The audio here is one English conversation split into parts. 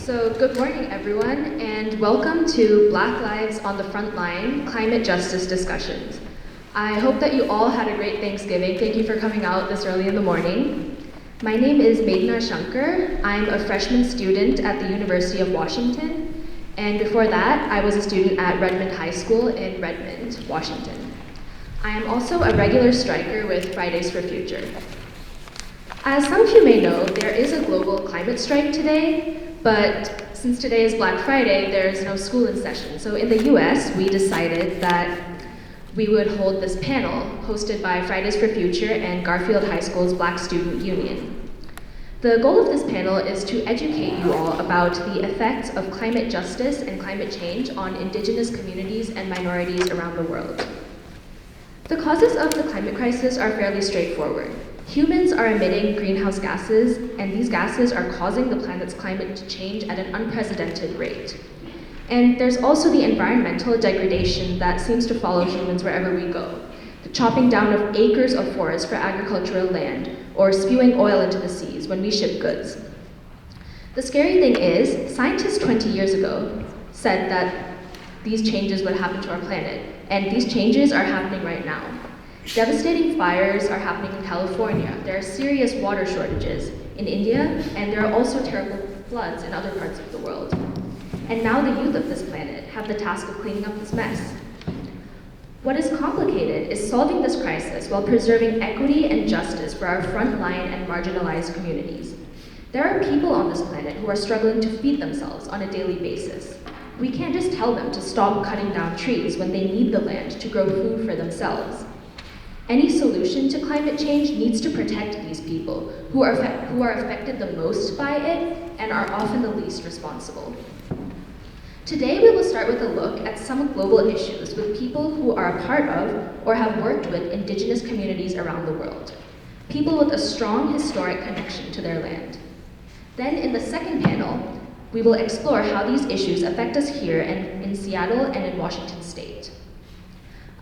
So good morning, everyone, and welcome to Black Lives on the Frontline Climate Justice Discussions. I hope that you all had a great Thanksgiving. Thank you for coming out this early in the morning. My name is Meghna Shankar. I'm a freshman student at the University of Washington, and before that, I was a student at Redmond High School in Redmond, Washington. I am also a regular striker with Fridays for Future. As some of you may know, there is a global climate strike today, but since today is Black Friday, there's no school in session. So in the US, we decided that we would hold this panel hosted by Fridays for Future and Garfield High School's Black Student Union. The goal of this panel is to educate you all about the effects of climate justice and climate change on Indigenous communities and minorities around the world. The causes of the climate crisis are fairly straightforward. Humans are emitting greenhouse gases, and these gases are causing the planet's climate to change at an unprecedented rate. And there's also the environmental degradation that seems to follow humans wherever we go. The chopping down of acres of forest for agricultural land, or spewing oil into the seas when we ship goods. The scary thing is, scientists 20 years ago said that these changes would happen to our planet, and these changes are happening right now. Devastating fires are happening in California. There are serious water shortages in India, and there are also terrible floods in other parts of the world. And now the youth of this planet have the task of cleaning up this mess. What is complicated is solving this crisis while preserving equity and justice for our frontline and marginalized communities. There are people on this planet who are struggling to feed themselves on a daily basis. We can't just tell them to stop cutting down trees when they need the land to grow food for themselves. Any solution to climate change needs to protect these people who are affected the most by it and are often the least responsible. Today we will start with a look at some global issues with people who are a part of or have worked with Indigenous communities around the world, people with a strong historic connection to their land. Then in the second panel, we will explore how these issues affect us here in Seattle and in Washington State.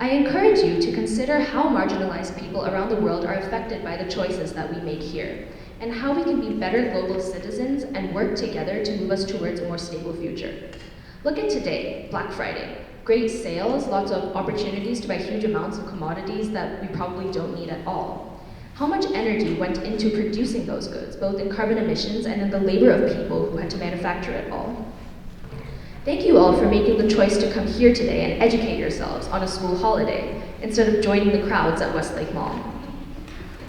I encourage you to consider how marginalized people around the world are affected by the choices that we make here, and how we can be better global citizens and work together to move us towards a more stable future. Look at today, Black Friday. Great sales, lots of opportunities to buy huge amounts of commodities that we probably don't need at all. How much energy went into producing those goods, both in carbon emissions and in the labor of people who had to manufacture it all? Thank you all for making the choice to come here today and educate yourselves on a school holiday, instead of joining the crowds at Westlake Mall.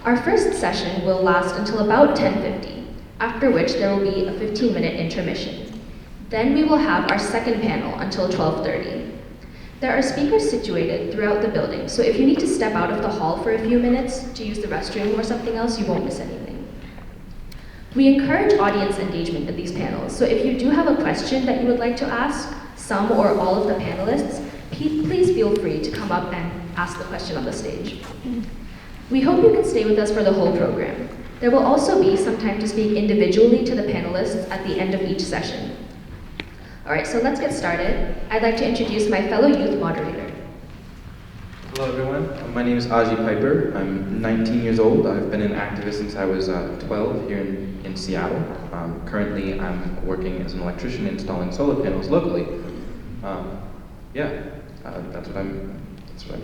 Our first session will last until about 10:50, after which there will be a 15-minute intermission. Then we will have our second panel until 12:30. There are speakers situated throughout the building, so if you need to step out of the hall for a few minutes to use the restroom or something else, you won't miss anything. We encourage audience engagement in these panels, so if you do have a question that you would like to ask some or all of the panelists, please feel free to come up and ask the question on the stage. We hope you can stay with us for the whole program. There will also be some time to speak individually to the panelists at the end of each session. All right, so let's get started. I'd like to introduce my fellow youth moderator. Hello everyone, my name is Aji Piper. I'm 19 years old. I've been an activist since I was 12 here in Seattle. Currently I'm working as an electrician installing solar panels locally. That's what I'm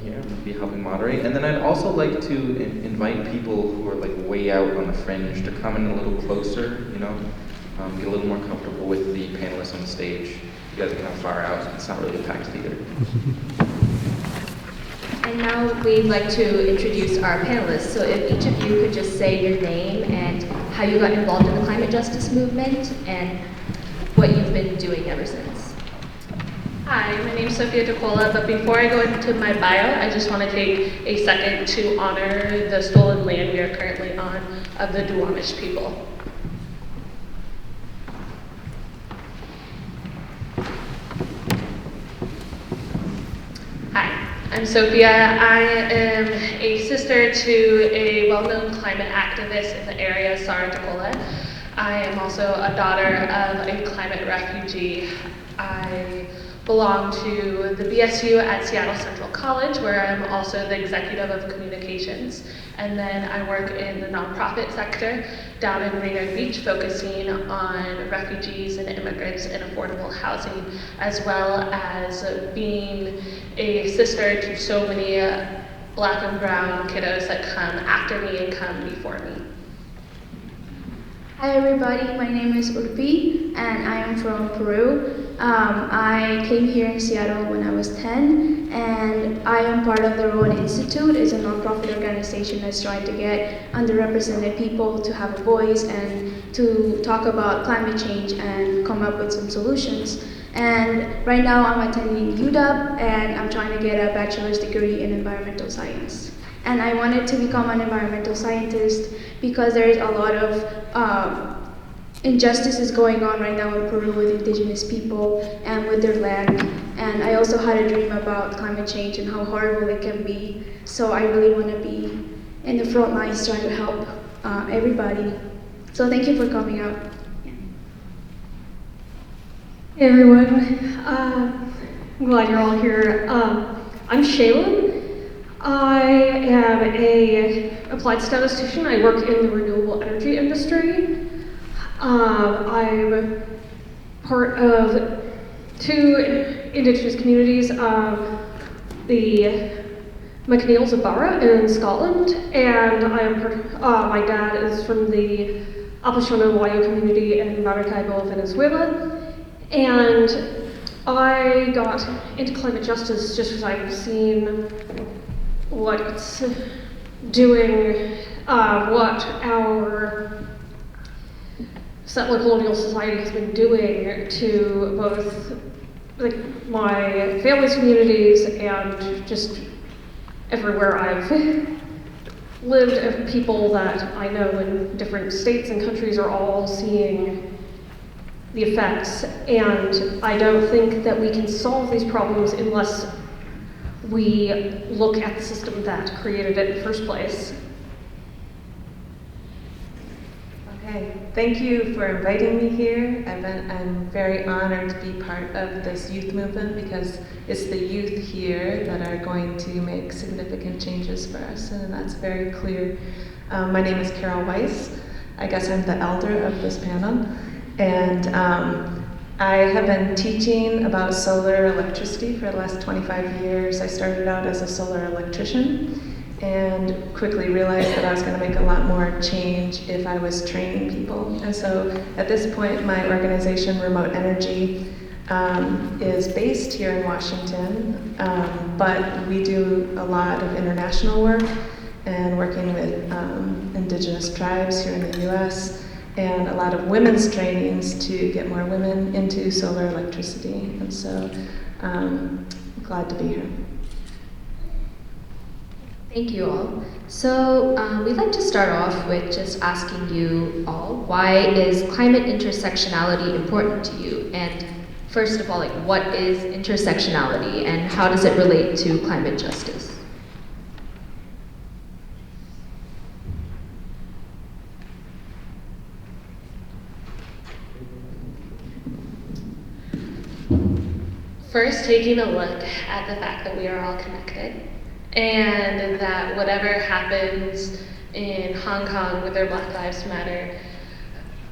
here. I'm going to be helping moderate. And then I'd also like to invite people who are like way out on the fringe to come in a little closer, get a little more comfortable with the panelists on the stage. You guys are kind of far out, it's not really a packed theater. And now we'd like to introduce our panelists. So if each of you could just say your name and how you got involved in the climate justice movement and what you've been doing ever since. Hi, my name is Sophia Tekola, but before I go into my bio, I just want to take a second to honor the stolen land we are currently on of the Amish people. Hi, I'm Sophia. I am a sister to a well-known climate activist in the area, Sophia Tekola. I am also a daughter of a climate refugee. I belong to the BSU at Seattle Central College, where I'm also the executive of communications. And then I work in the nonprofit sector down in Rainier Beach, focusing on refugees and immigrants and affordable housing, as well as being a sister to so many Black and brown kiddos that come after me and come before me. Hi everybody, my name is Urpi and I am from Peru. I came here in Seattle when I was 10 and I am part of the Rowan Institute. It's a nonprofit organization that's trying to get underrepresented people to have a voice and to talk about climate change and come up with some solutions. And right now I'm attending UW and I'm trying to get a bachelor's degree in environmental science. And I wanted to become an environmental scientist because there is a lot of injustices going on right now in Peru with indigenous people and with their land. And I also had a dream about climate change and how horrible it can be. So I really want to be in the front lines trying to help everybody. So thank you for coming out. Hey everyone, I'm glad you're all here. I'm Shaylon. I am an applied statistician. I work in the renewable energy industry. I'm part of 2 indigenous communities, the McNeils of Barra in Scotland, and I am my dad is from the Apashona-Wayo community in Maracaibo, Venezuela. And I got into climate justice just because I've seen what it's doing, what our settler colonial society has been doing to both my family's communities and just everywhere I've lived, and people that I know in different states and countries are all seeing the effects. And I don't think that we can solve these problems unless we look at the system that created it in the first place. Okay, thank you for inviting me here. I'm very honored to be part of this youth movement because it's the youth here that are going to make significant changes for us, and that's very clear. My name is Carol Weis. I guess I'm the elder of this panel. And I have been teaching about solar electricity for the last 25 years. I started out as a solar electrician and quickly realized that I was going to make a lot more change if I was training people. And so at this point, my organization, Remote Energy, is based here in Washington, but we do a lot of international work and working with indigenous tribes here in the US, and a lot of women's trainings to get more women into solar electricity. And so I'm glad to be here. Thank you all. So we'd like to start off with just asking you all, why is climate intersectionality important to you? And first of all, what is intersectionality and how does it relate to climate justice? First, taking a look at the fact that we are all connected, and that whatever happens in Hong Kong with their Black Lives Matter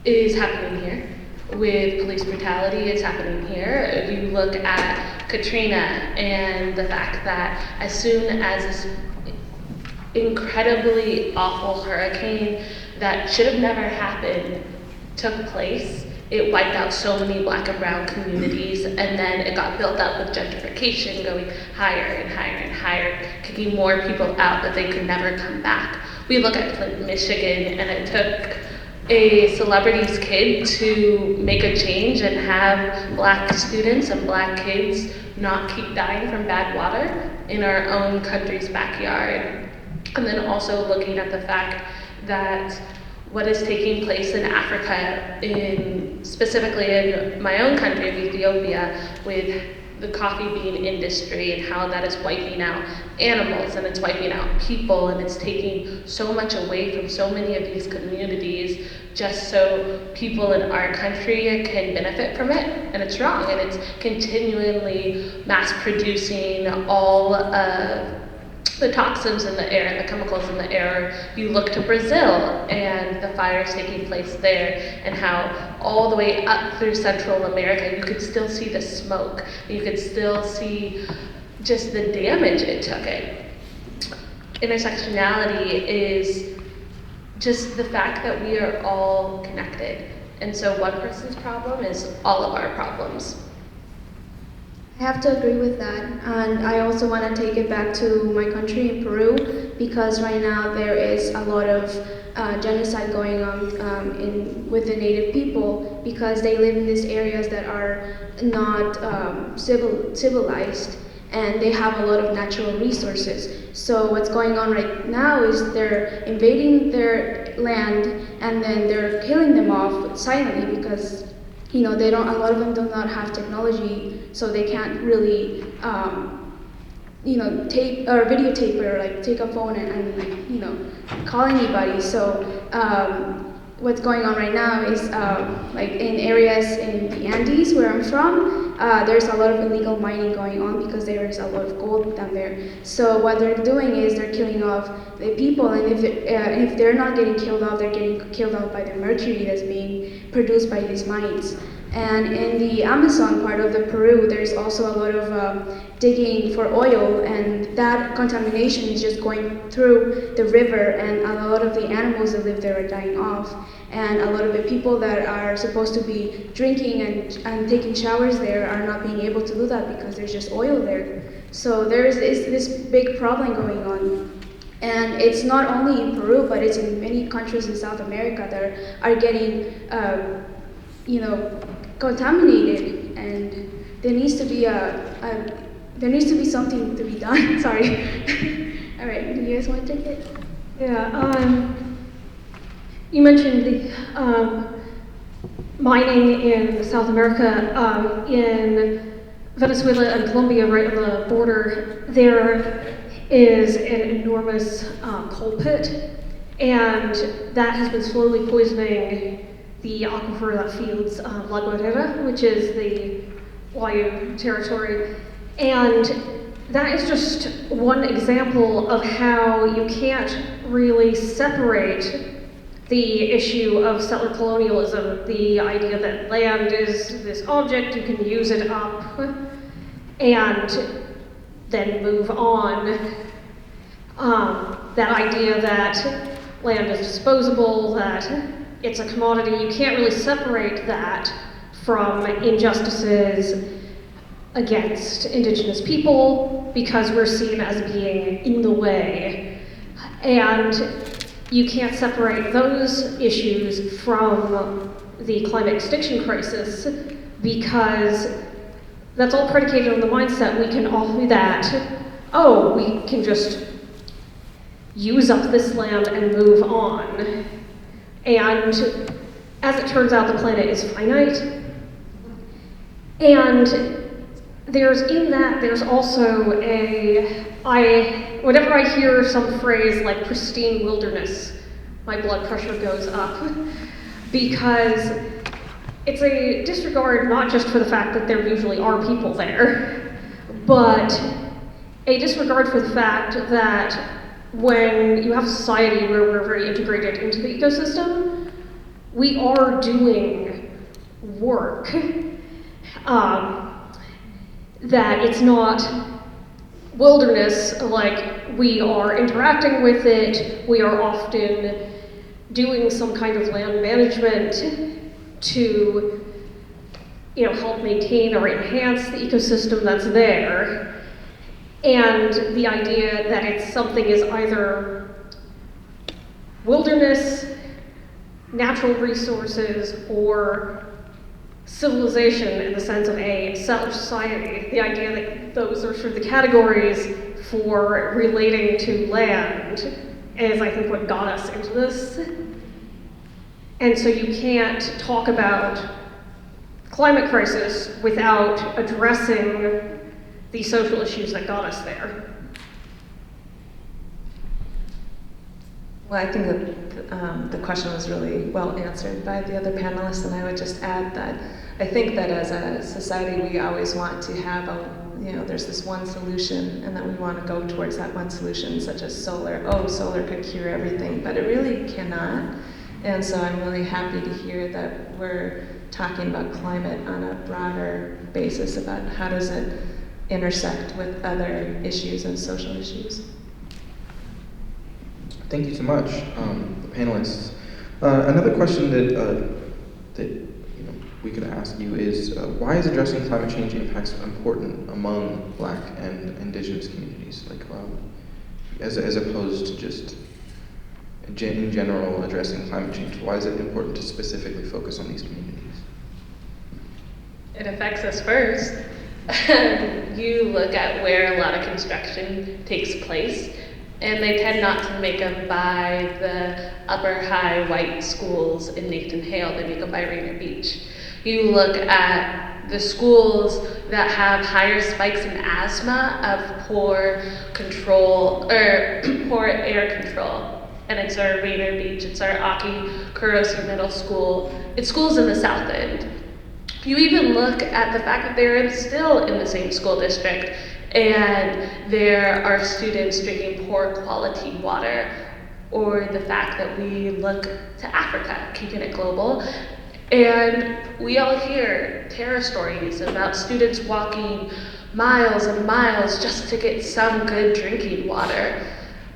is happening here. With police brutality, it's happening here. If you look at Katrina and the fact that as soon as this incredibly awful hurricane that should have never happened took place, it wiped out so many Black and brown communities, and then it got built up with gentrification going higher and higher and higher, kicking more people out that they could never come back. We look at Flint, Michigan, and it took a celebrity's kid to make a change and have Black students and Black kids not keep dying from bad water in our own country's backyard. And then also looking at the fact that what is taking place in Africa, specifically in my own country of Ethiopia, with the coffee bean industry and how that is wiping out animals and it's wiping out people and it's taking so much away from so many of these communities just so people in our country can benefit from it, and it's wrong, and it's continually mass producing all the toxins in the air and the chemicals in the air. You look to Brazil and the fires taking place there, and how all the way up through Central America you could still see the smoke, you could still see just the damage it took. Intersectionality is just the fact that we are all connected, and so one person's problem is all of our problems. I have to agree with that, and I also want to take it back to my country in Peru, because right now there is a lot of genocide going on with the native people, because they live in these areas that are not civilized, and they have a lot of natural resources. So what's going on right now is they're invading their land and then they're killing them off silently, because they don't. A lot of them do not have technology, so they can't really, tape or videotape or like take a phone and call anybody. So what's going on right now is like in areas in the Andes where I'm from, there's a lot of illegal mining going on because there is a lot of gold down there. So what they're doing is they're killing off the people, and if they're not getting killed off, they're getting killed off by the mercury that's being produced by these mines. And in the Amazon part of the Peru, there's also a lot of digging for oil, and that contamination is just going through the river, and a lot of the animals that live there are dying off. And a lot of the people that are supposed to be drinking and taking showers there are not being able to do that because there's just oil there. So there's this big problem going on. And it's not only in Peru, but it's in many countries in South America that are getting contaminated, and there needs to be something to be done. Sorry. All right, do you guys want to take it? Yeah. You mentioned the mining in South America. In Venezuela and Colombia, right on the border, there is an enormous coal pit, and that has been slowly poisoning the aquifer that feeds La Guerrera, which is the Wayu territory. And that is just one example of how you can't really separate the issue of settler colonialism, the idea that land is this object, you can use it up, and then move on. That idea that land is disposable, that it's a commodity, you can't really separate that from injustices against Indigenous people because we're seen as being in the way. And you can't separate those issues from the climate extinction crisis because that's all predicated on the mindset we can all do that. Oh, we can just use up this land and move on. And as it turns out, the planet is finite. And there's also whenever I hear some phrase like pristine wilderness, my blood pressure goes up, because it's a disregard not just for the fact that there usually are people there, but a disregard for the fact that when you have a society where we're very integrated into the ecosystem, we are doing work. That it's not wilderness, like we are interacting with it, we are often doing some kind of land management to help maintain or enhance the ecosystem that's there. And the idea that something is either wilderness, natural resources, or civilization in the sense of a settler society, the idea that those are sort of the categories for relating to land is, I think, what got us into this. And so you can't talk about climate crisis without addressing the social issues that got us there. Well, I think that the question was really well answered by the other panelists, and I would just add that I think that as a society we always want to have there's this one solution, and that we want to go towards that one solution, such as solar. Oh, solar could cure everything, but it really cannot. And so I'm really happy to hear that we're talking about climate on a broader basis about how does it intersect with other issues and social issues. Thank you so much, the panelists. Another question that we could ask you is, why is addressing climate change impacts important among Black and Indigenous communities? Like, as opposed to just in general addressing climate change, why is it important to specifically focus on these communities? It affects us first. You look at where a lot of construction takes place, and they tend not to make them by the upper high white schools in Nathan Hale, they make them by Rainier Beach. You look at the schools that have higher spikes in asthma of poor control, or poor air control. And it's our Rainier Beach, it's our Aki Kurosi Middle School, it's schools in the South End. You even look at the fact that they're still in the same school district, and there are students drinking poor quality water, or the fact that we look to Africa, keeping it global, and we all hear terror stories about students walking miles and miles just to get some good drinking water.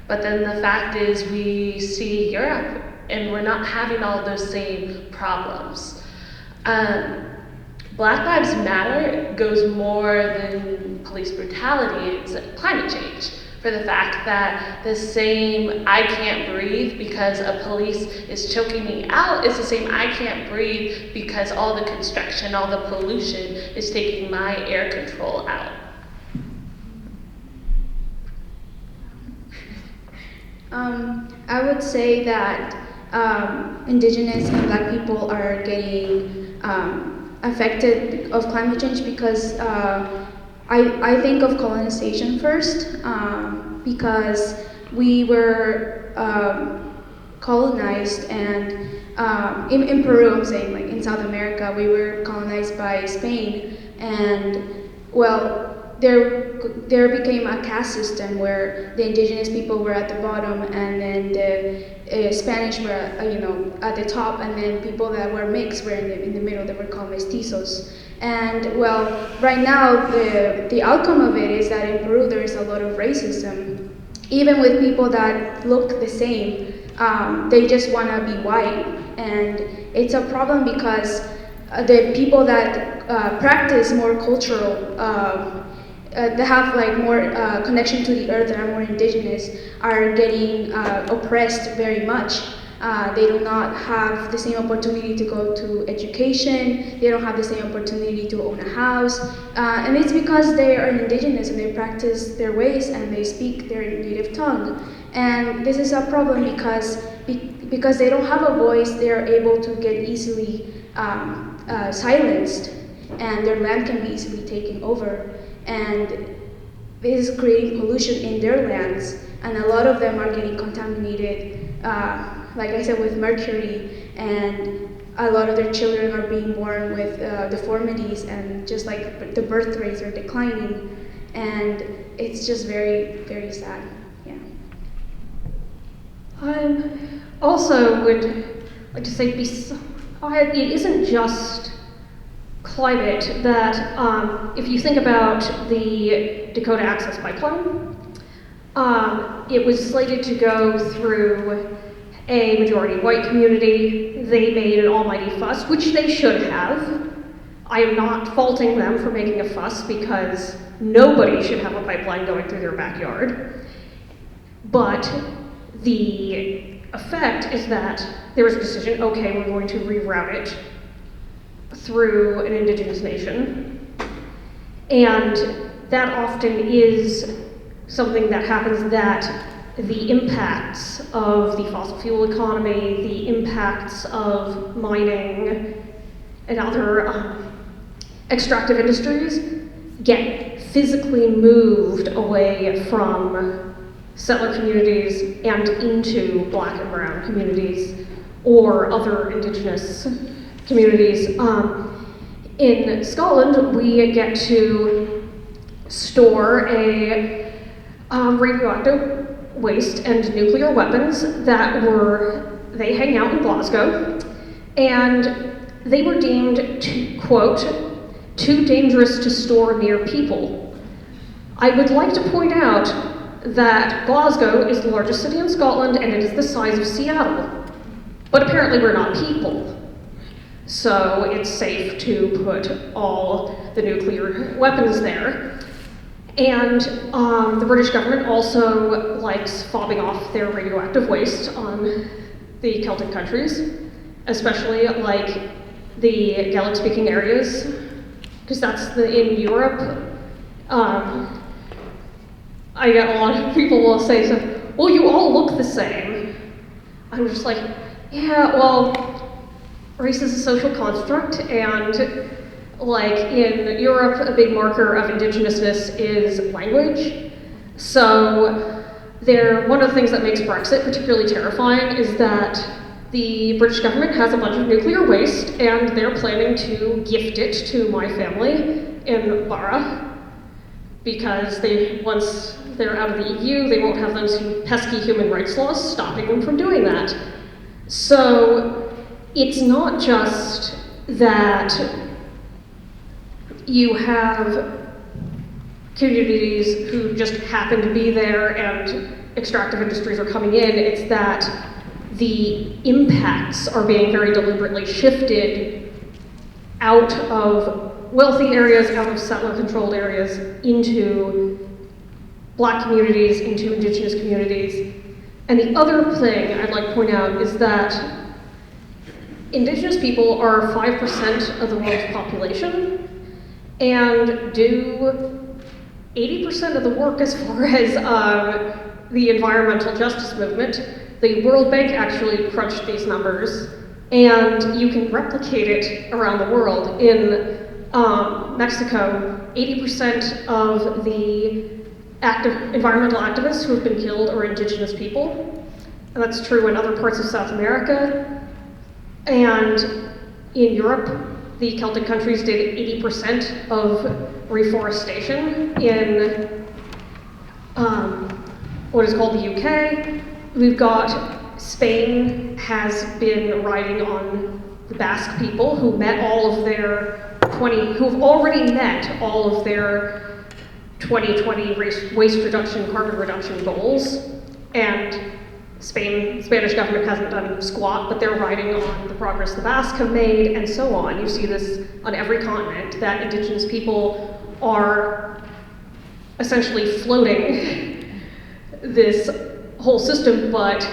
But then the fact is we see Europe, and we're not having all of those same problems. Black Lives Matter goes more than police brutality, it's climate change. For the fact that the same I can't breathe because a police is choking me out is the same I can't breathe because all the construction, all the pollution is taking my air control out. I would say that Indigenous and Black people are getting affected of climate change because I think of colonization first, because we were colonized, and in Peru, I'm saying, like in South America, we were colonized by Spain, and well, there became a caste system where the Indigenous people were at the bottom, and then the Spanish were at the top, and then people that were mixed were in the middle. They were called mestizos. And well, right now the outcome of it is that in Peru there is a lot of racism, even with people that look the same. They just want to be white, and it's a problem because the people that practice more cultural. They have like more connection to the earth, that are more indigenous, are getting oppressed very much. They do not have the same opportunity to go to education, they don't have the same opportunity to own a house, and it's because they are indigenous and they practice their ways and they speak their native tongue. And this is a problem because they don't have a voice, they are able to get easily silenced, and their land can be easily taken over. And this is creating pollution in their lands, and a lot of them are getting contaminated, like I said, with mercury, and a lot of their children are being born with deformities, and just like the birth rates are declining, and it's just very, very sad. Yeah. I also would like to say, it isn't just climate that, if you think about the Dakota Access Pipeline, it was slated to go through a majority white community. They made an almighty fuss, which they should have. I am not faulting them for making a fuss, because nobody should have a pipeline going through their backyard. But the effect is that there was a decision, okay, we're going to reroute it through an indigenous nation. And that often is something that happens, that the impacts of the fossil fuel economy, the impacts of mining and other extractive industries get physically moved away from settler communities and into Black and brown communities or other Indigenous communities. In Scotland, we get to store a radioactive waste and nuclear weapons they hang out in Glasgow, and they were deemed to, quote, too dangerous to store near people. I would like to point out that Glasgow is the largest city in Scotland and it is the size of Seattle, but apparently we're not people. So it's safe to put all the nuclear weapons there. And the British government also likes fobbing off their radioactive waste on the Celtic countries, especially like the Gaelic-speaking areas, because that's in Europe. I get a lot of people will say, well, you all look the same. I'm just like, yeah, well, race is a social construct, and like in Europe, a big marker of indigenousness is language. So one of the things that makes Brexit particularly terrifying is that the British government has a bunch of nuclear waste, and they're planning to gift it to my family in Barra, because once they're out of the EU, they won't have those pesky human rights laws stopping them from doing that. So it's not just that you have communities who just happen to be there and extractive industries are coming in, it's that the impacts are being very deliberately shifted out of wealthy areas, out of settler-controlled areas, into Black communities, into Indigenous communities. And the other thing I'd like to point out is that Indigenous people are 5% of the world's population and do 80% of the work as far as the environmental justice movement. The World Bank actually crunched these numbers, and you can replicate it around the world. In Mexico, 80% of the environmental activists who have been killed are Indigenous people. And that's true in other parts of South America. And in Europe, the Celtic countries did 80% of reforestation. In what is called the UK, we've got Spain has been riding on the Basque people who met all of their who've already met all of their 2020 waste reduction, carbon reduction goals, and Spanish government hasn't done squat, but they're riding on the progress the Basque have made, and so on. You see this on every continent, that Indigenous people are essentially floating this whole system, but,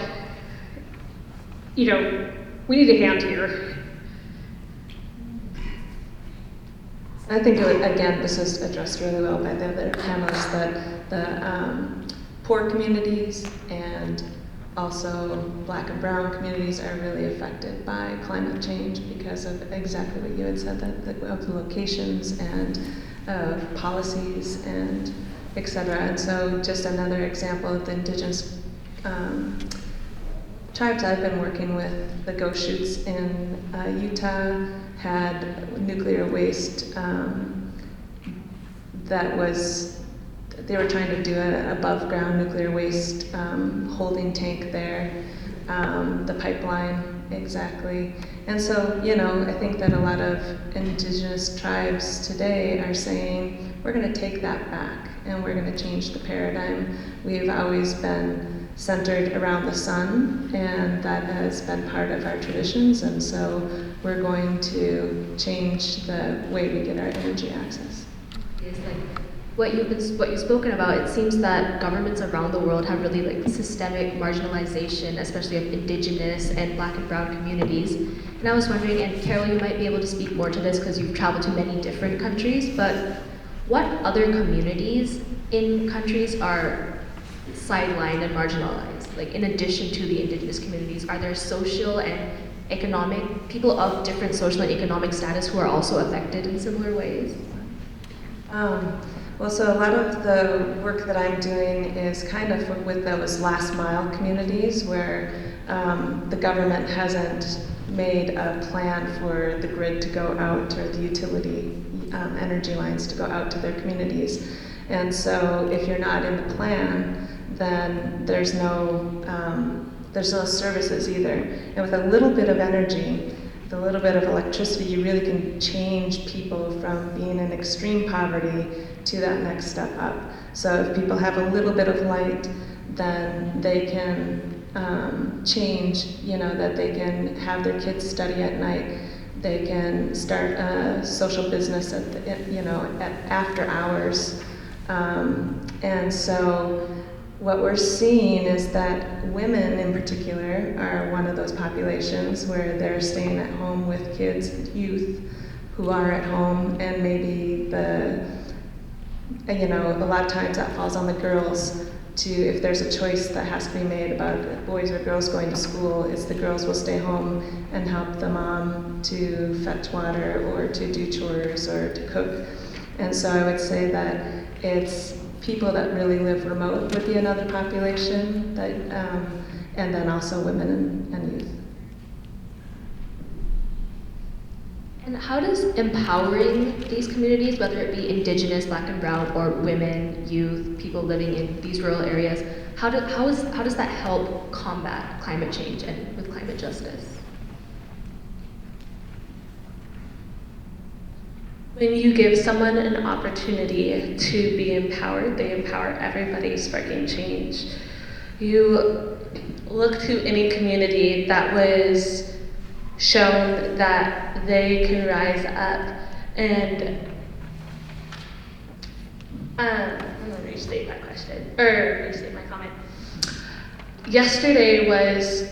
you know, we need a hand here. I think, again, this is addressed really well by the other panelists, that the poor communities and also Black and brown communities are really affected by climate change because of exactly what you had said, of the locations and policies and et cetera. And so just another example of the Indigenous tribes I've been working with, the Ghost Shoots in Utah, had nuclear waste they were trying to do an above ground nuclear waste holding tank there, the pipeline, exactly. And so, you know, I think that a lot of Indigenous tribes today are saying, we're gonna take that back and we're gonna change the paradigm. We've always been centered around the sun, and that has been part of our traditions, and so we're going to change the way we get our energy access. Yes, like what you've spoken about, it seems that governments around the world have really like systemic marginalization, especially of Indigenous and Black and brown communities. And I was wondering, and Carol, you might be able to speak more to this because you've traveled to many different countries, but what other communities in countries are sidelined and marginalized? Like in addition to the Indigenous communities, are there social and people of different social and economic status who are also affected in similar ways? Well, so a lot of the work that I'm doing is kind of with those last mile communities where the government hasn't made a plan for the grid to go out or the utility energy lines to go out to their communities. And so if you're not in the plan, then there's no services either. And with a little bit of energy, with a little bit of electricity, you really can change people from being in extreme poverty to that next step up. So if people have a little bit of light, then they can change, that they can have their kids study at night. They can start a social business at after hours. And so what we're seeing is that women in particular are one of those populations where they're staying at home with kids, youth who are at home, and maybe a lot of times that falls on the girls to, if there's a choice that has to be made about boys or girls going to school, it's the girls will stay home and help the mom to fetch water or to do chores or to cook. And so I would say that it's people that really live remote would be another population, that, and then also women and youth. And how does empowering these communities, whether it be Indigenous, Black and Brown, or women, youth, people living in these rural areas, how does that help combat climate change and with climate justice? When you give someone an opportunity to be empowered, they empower everybody, sparking change. You look to any community that was shown that they can rise up, and I'm gonna restate my comment. Yesterday was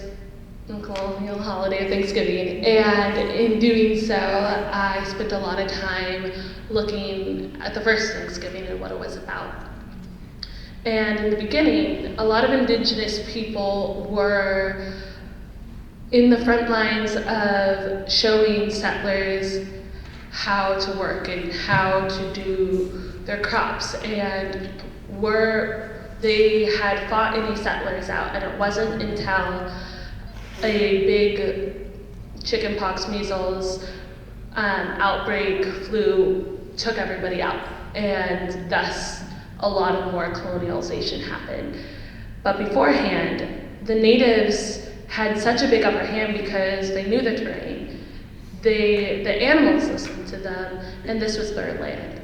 colonial holiday of Thanksgiving, and in doing so, I spent a lot of time looking at the first Thanksgiving and what it was about. And in the beginning, a lot of Indigenous people were in the front lines of showing settlers how to work and how to do their crops, and they had fought any settlers out, and it wasn't until a big chickenpox, measles outbreak, flu took everybody out, and thus a lot of more colonialization happened. But beforehand, the natives had such a big upper hand because they knew the terrain. The animals listened to them, and this was their land.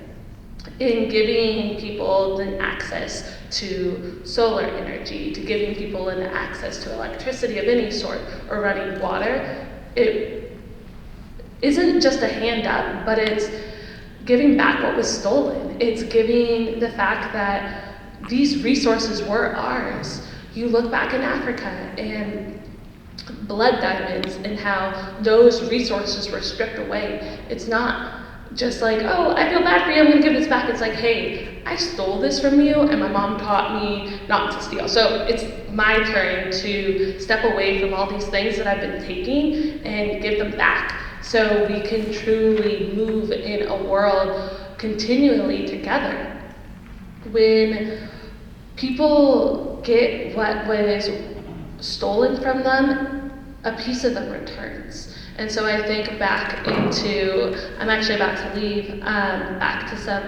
In giving people the access to solar energy, to giving people an access to electricity of any sort, or running water, it isn't just a hand up, but it's giving back what was stolen. It's giving the fact that these resources were ours. You look back in Africa and blood diamonds and how those resources were stripped away. It's not just like, oh, I feel bad for you, I'm gonna give this back. It's like, hey, I stole this from you and my mom taught me not to steal. So it's my turn to step away from all these things that I've been taking and give them back, so we can truly move in a world continually together. When people get what was stolen from them, a piece of them returns. And so I think back into, I'm actually about to leave, back to some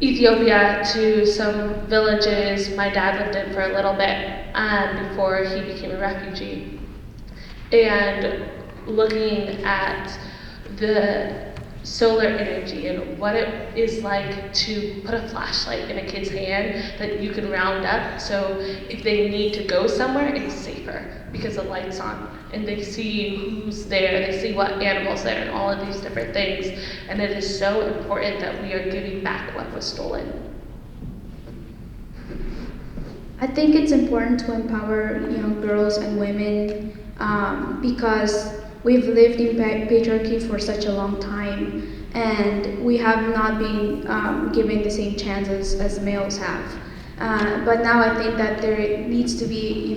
Ethiopia, to some villages my dad lived in for a little bit before he became a refugee. And looking at the solar energy and what it is like to put a flashlight in a kid's hand that you can round up, so if they need to go somewhere, it's safer because the light's on and they see who's there, they see what animals there, and all of these different things. And it is so important that we are giving back what was stolen. I think it's important to empower young girls and women because we've lived in patriarchy for such a long time, and we have not been given the same chances as males have. But now I think that there needs to be,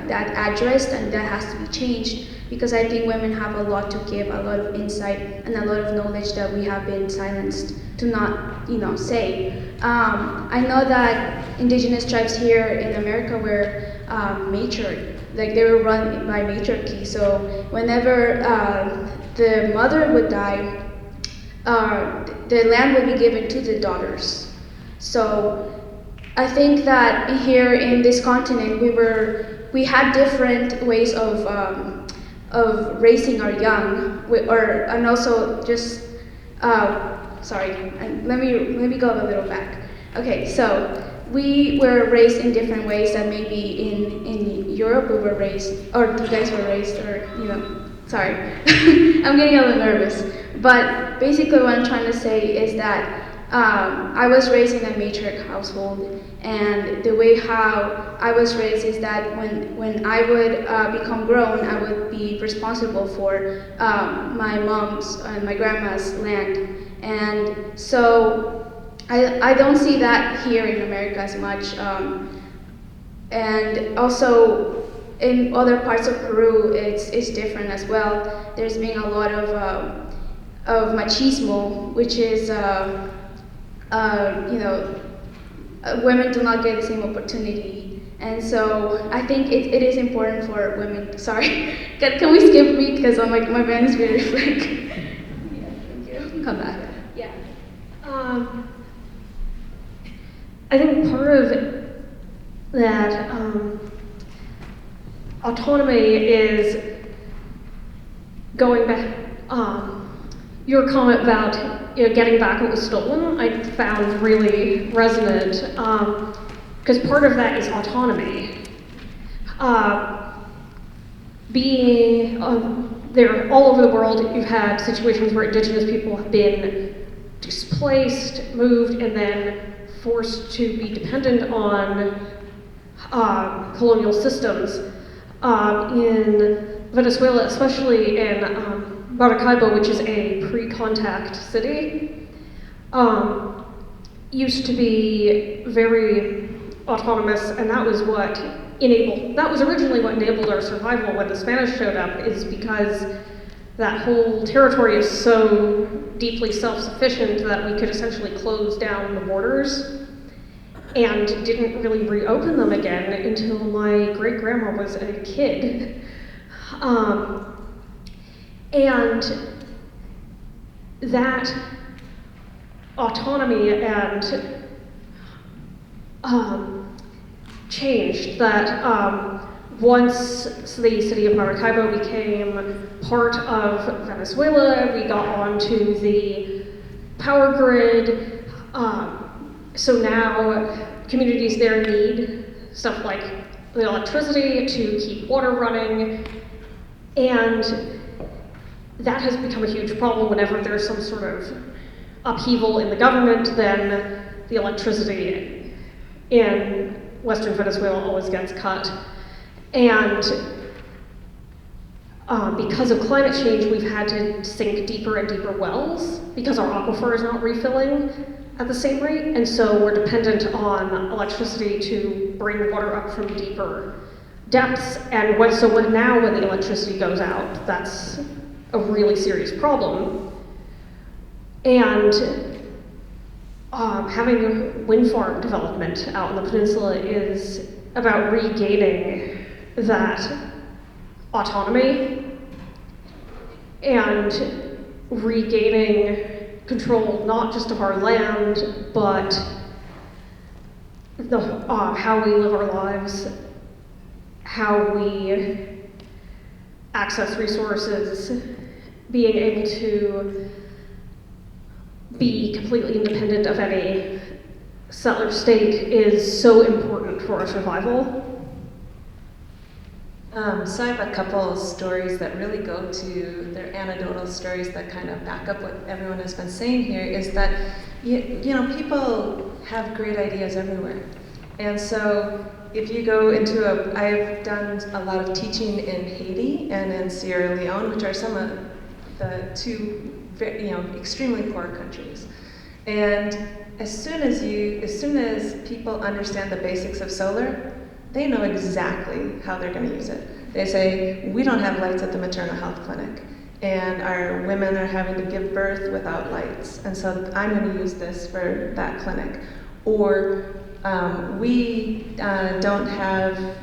that addressed, and that has to be changed, because I think women have a lot to give, a lot of insight and a lot of knowledge that we have been silenced to not, say. I know that indigenous tribes here in America were matriarch, like they were run by matriarchy. So whenever the mother would die, the land would be given to the daughters. So I think that here in this continent, we had different ways of raising our young, and also just sorry, let me go a little back. Okay, so we were raised in different ways that maybe in Europe we were raised, or you guys were raised, or sorry, I'm getting a little nervous. But basically what I'm trying to say is that I was raised in a matriarch household, and the way how I was raised is that when I would become grown, I would be responsible for my mom's and my grandma's land. And so I don't see that here in America as much. And also in other parts of Peru, it's different as well. There's been a lot of machismo, which is women do not get the same opportunity. And so I think it is important for women. Sorry, can we skip me, because I'm like, my band is very like. Yeah, thank you. Come back. Yeah. I think part of that autonomy is going back. Your comment about getting back what was stolen, I found really resonant, because part of that is autonomy. Being there all over the world, you've had situations where indigenous people have been displaced, moved, and then forced to be dependent on colonial systems. In Venezuela, especially in Maracaibo, which is a pre-contact city, used to be very autonomous, and that was originally what enabled our survival when the Spanish showed up, is because that whole territory is so deeply self-sufficient that we could essentially close down the borders and didn't really reopen them again until my great-grandma was a kid. And that autonomy and changed that once the city of Maracaibo became part of Venezuela, we got onto the power grid. So now communities there need stuff like the electricity to keep water running, and that has become a huge problem. Whenever there's some sort of upheaval in the government, then the electricity in Western Venezuela always gets cut. And because of climate change, we've had to sink deeper and deeper wells because our aquifer is not refilling at the same rate. And so we're dependent on electricity to bring water up from deeper depths. And now when the electricity goes out, that's a really serious problem. And having wind farm development out in the peninsula is about regaining that autonomy and regaining control not just of our land, but how we live our lives, how we access resources, being able to be completely independent of any settler state is so important for our survival. So I have a couple of stories that really go to, they're anecdotal stories that kind of back up what everyone has been saying here, is that, people have great ideas everywhere. And so if you go into I've done a lot of teaching in Haiti and in Sierra Leone, which are some of the two, extremely poor countries. And as soon as people understand the basics of solar, they know exactly how they're going to use it. They say, we don't have lights at the maternal health clinic, and our women are having to give birth without lights, and so I'm going to use this for that clinic. Or we don't have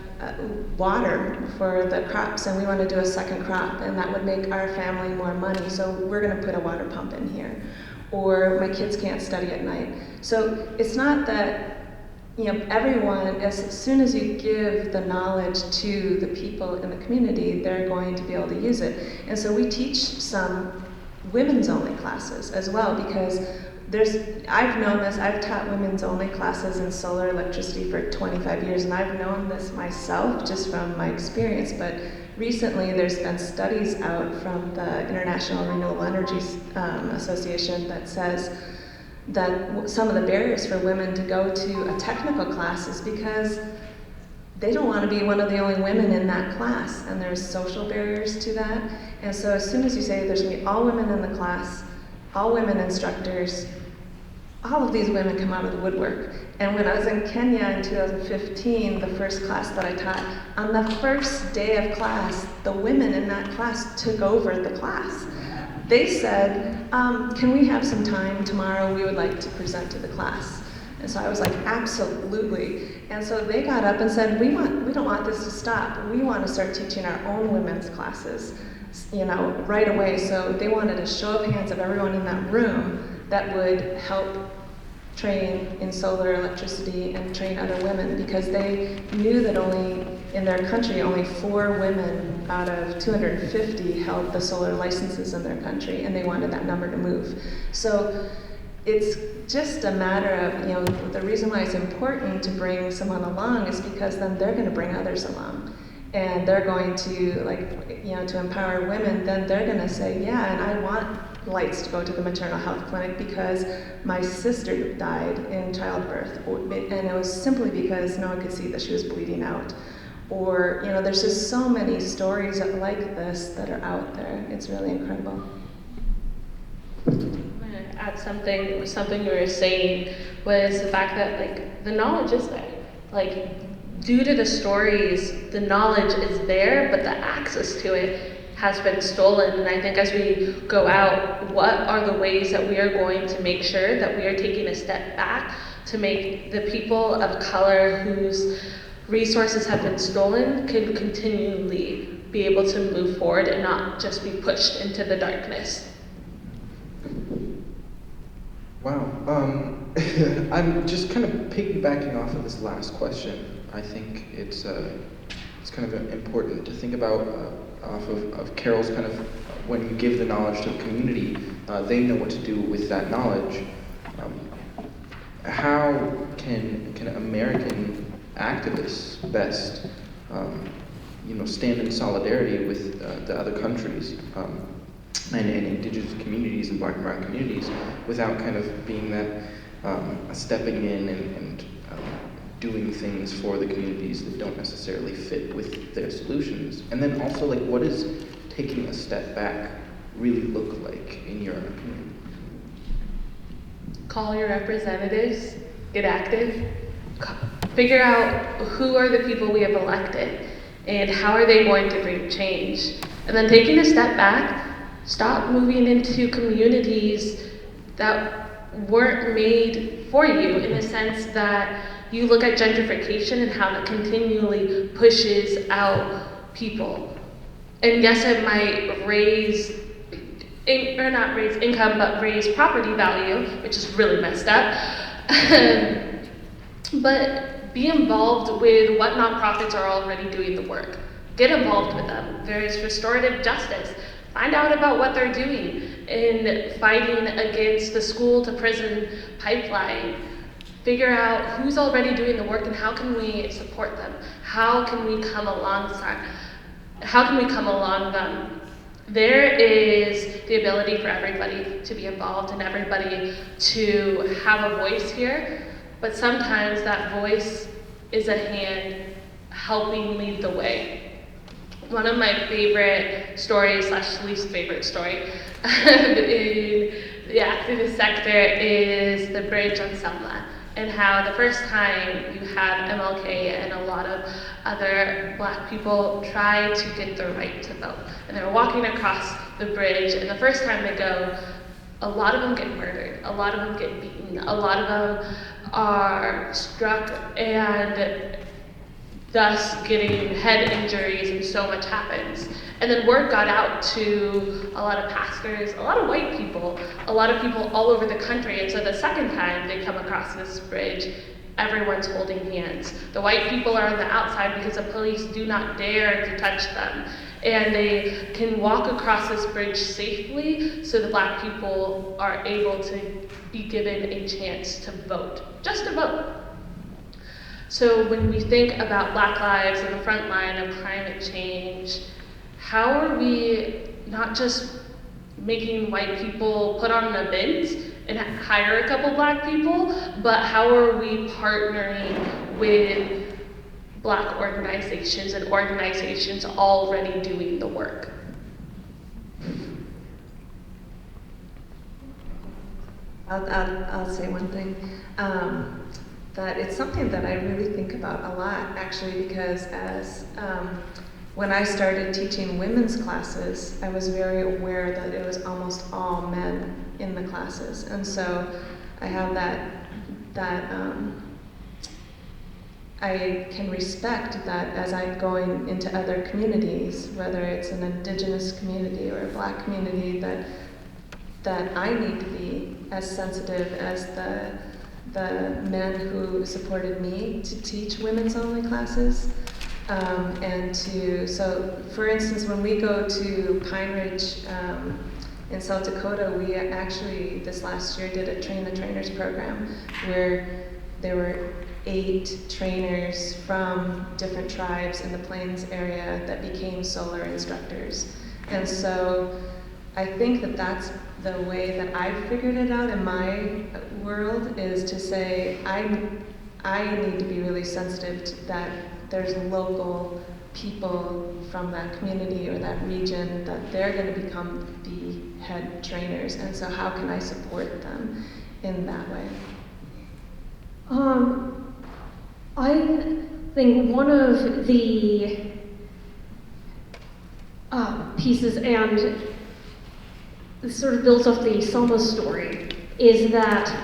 water for the crops, and we want to do a second crop, and that would make our family more money, so we're going to put a water pump in here. Or my kids can't study at night. So it's not that, you know, everyone, as soon as you give the knowledge to the people in the community, they're going to be able to use it. And so we teach some women's only classes as well, because I've known this, I've taught women's only classes in solar electricity for 25 years, and I've known this myself just from my experience, but recently there's been studies out from the International Renewable Energy Association that says that some of the barriers for women to go to a technical class is because they don't want to be one of the only women in that class, and there's social barriers to that. And so as soon as you say there's going to be all women in the class, all women instructors, all of these women come out of the woodwork. And when I was in Kenya in 2015, the first class that I taught, on the first day of class, the women in that class took over the class. They said, can we have some time tomorrow? We would like to present to the class. And so I was like, absolutely. And so they got up and said, we don't want this to stop. We want to start teaching our own women's classes, you know, right away. So they wanted a show of hands of everyone in that room that would help train in solar electricity and train other women, because they knew that only in their country, only 4 women out of 250 held the solar licenses in their country, and they wanted that number to move. So it's just a matter of, you know, the reason why it's important to bring someone along is because then they're going to bring others along. And they're going to, like, you know, to empower women, then they're going to say, yeah, and I want lights to go to the maternal health clinic because my sister died in childbirth, and it was simply because no one could see that she was bleeding out. Or, you know, there's just so many stories like this that are out there. It's really incredible. I'm going to add something you were saying was the fact that, like, the knowledge is there. Like, due to the stories, the knowledge is there, but the access to it has been stolen. And I think as we go out, what are the ways that we are going to make sure that we are taking a step back to make the people of color whose resources have been stolen can continually be able to move forward and not just be pushed into the darkness? Wow. I'm just kind of piggybacking off of this last question. I think it's kind of important to think about off of Carol's kind of, when you give the knowledge to the community, they know what to do with that knowledge. How can American activists best, you know, stand in solidarity with the other countries and indigenous communities and Black and brown communities without kind of being that stepping in and doing things for the communities that don't necessarily fit with their solutions? And then also, like, what does taking a step back really look like in your opinion? Call your representatives, get active, figure out who are the people we have elected and how are they going to bring change. And then taking a step back, stop moving into communities that weren't made for you, in the sense that you look at gentrification and how it continually pushes out people. And yes, it might raise, or not raise income, but raise property value, which is really messed up. But be involved with what nonprofits are already doing the work. Get involved with them. There's restorative justice. Find out about what they're doing in fighting against the school to prison pipeline. Figure out who's already doing the work and how can we support them? How can we come alongside? How can we come along them? There is the ability for everybody to be involved and everybody to have a voice here, but sometimes that voice is a hand helping lead the way. One of my favorite stories / least favorite story in the activist sector is the bridge on Selma, and how the first time you had MLK and a lot of other Black people try to get the right to vote. And they're walking across the bridge, and the first time they go, a lot of them get murdered, a lot of them get beaten, a lot of them are struck and thus getting head injuries, and so much happens. And then word got out to a lot of pastors, a lot of white people, a lot of people all over the country. And so the second time they come across this bridge, everyone's holding hands. The white people are on the outside because the police do not dare to touch them. And they can walk across this bridge safely, so the Black people are able to be given a chance to vote, just to vote. So when we think about Black lives and the front line of climate change, how are we not just making white people put on an event and hire a couple Black people, but how are we partnering with Black organizations and organizations already doing the work? I'll say one thing. That it's something that I really think about a lot, actually, because when I started teaching women's classes, I was very aware that it was almost all men in the classes, and so I have that I can respect that as I'm going into other communities, whether it's an Indigenous community or a Black community, that I need to be as sensitive as the men who supported me to teach women's only classes. So for instance, when we go to Pine Ridge in South Dakota, we actually this last year did a Train the Trainers program where there were 8 trainers from different tribes in the Plains area that became solar instructors. And so I think that that's the way that I've figured it out in my world, is to say I need to be really sensitive to that there's local people from that community or that region that they're going to become the head trainers, and so how can I support them in that way? I think one of the pieces, and this sort of builds off the Selma story, is that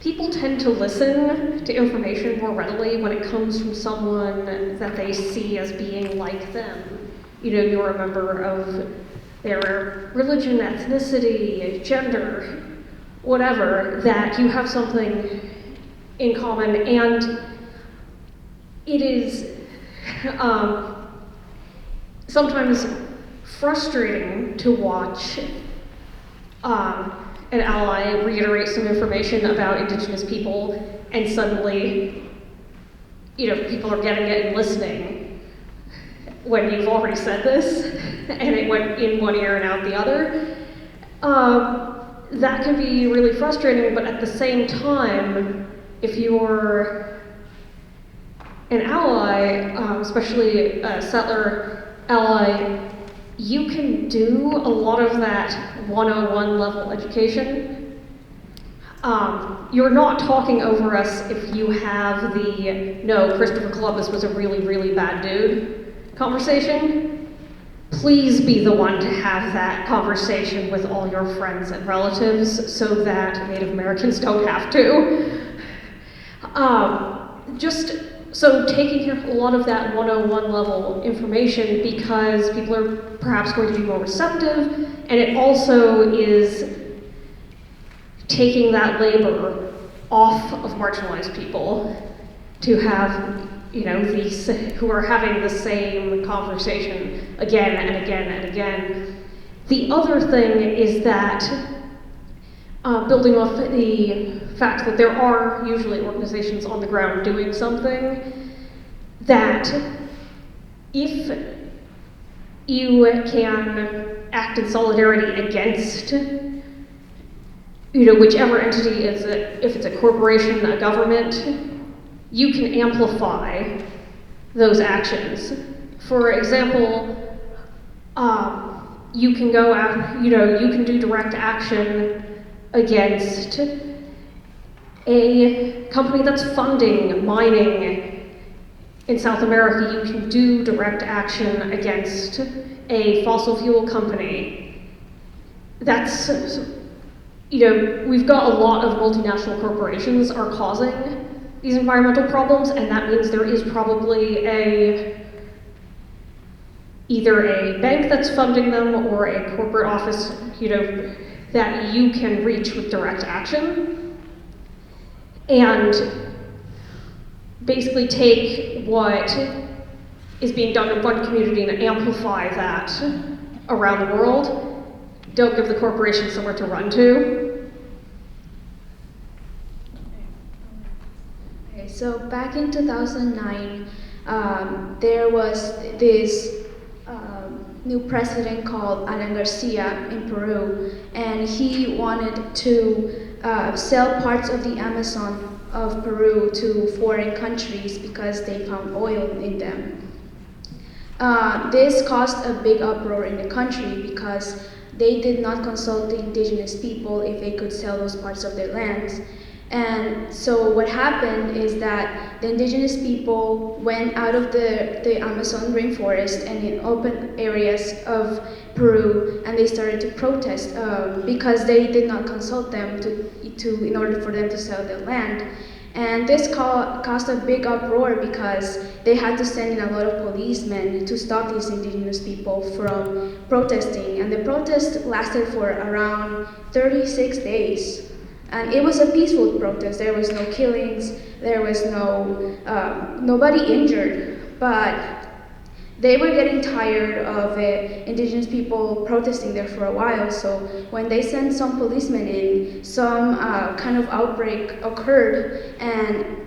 people tend to listen to information more readily when it comes from someone that they see as being like them. You know, you're a member of their religion, ethnicity, gender, whatever, that you have something in common, and it is sometimes frustrating to watch an ally reiterate some information about Indigenous people, and suddenly, you know, people are getting it and listening when you've already said this, and it went in one ear and out the other. That can be really frustrating, but at the same time, if you're an ally, especially a settler ally, you can do a lot of that 101 level education. You're not talking over us if you have the, no, Christopher Columbus was a really, really bad dude conversation. Please be the one to have that conversation with all your friends and relatives so that Native Americans don't have to. So taking a lot of that 101 level information, because people are perhaps going to be more receptive, and it also is taking that labor off of marginalized people to have, you know, these who are having the same conversation again and again and again. The other thing is that, building off the fact that there are usually organizations on the ground doing something, that if you can act in solidarity against, you know, whichever entity is it, if it's a corporation, a government, you can amplify those actions. For example, you can go after, you can do direct action against a company that's funding mining in South America. You can do direct action against a fossil fuel company. That's, we've got a lot of multinational corporations are causing these environmental problems, and that means there is probably either a bank that's funding them or a corporate office, that you can reach with direct action. And basically take what is being done in one community and amplify that around the world. Don't give the corporation somewhere to run to. Okay, so back in 2009, there was this new president called Alan Garcia in Peru, and he wanted to sell parts of the Amazon of Peru to foreign countries because they found oil in them. This caused a big uproar in the country because they did not consult the indigenous people if they could sell those parts of their lands. And so what happened is that the indigenous people went out of the Amazon rainforest and in open areas of Peru, and they started to protest because they did not consult them in order for them to sell their land. And this caused a big uproar because they had to send in a lot of policemen to stop these indigenous people from protesting. And the protest lasted for around 36 days. And it was a peaceful protest. There was no killings, there was nobody injured, but they were getting tired of indigenous people protesting there for a while. So when they sent some policemen in, some kind of outbreak occurred, and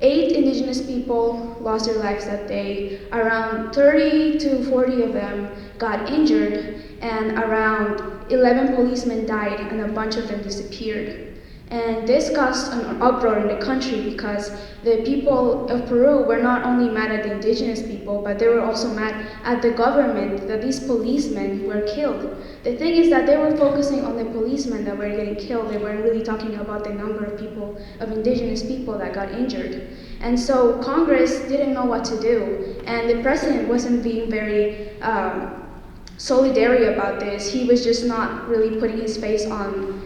8 indigenous people lost their lives that day. Around 30 to 40 of them got injured, and around 11 policemen died, and a bunch of them disappeared. And this caused an uproar in the country because the people of Peru were not only mad at the indigenous people, but they were also mad at the government that these policemen were killed. The thing is that they were focusing on the policemen that were getting killed. They weren't really talking about the number of people, of indigenous people that got injured. And so Congress didn't know what to do, and the president wasn't being very solidary about this. He was just not really putting his face on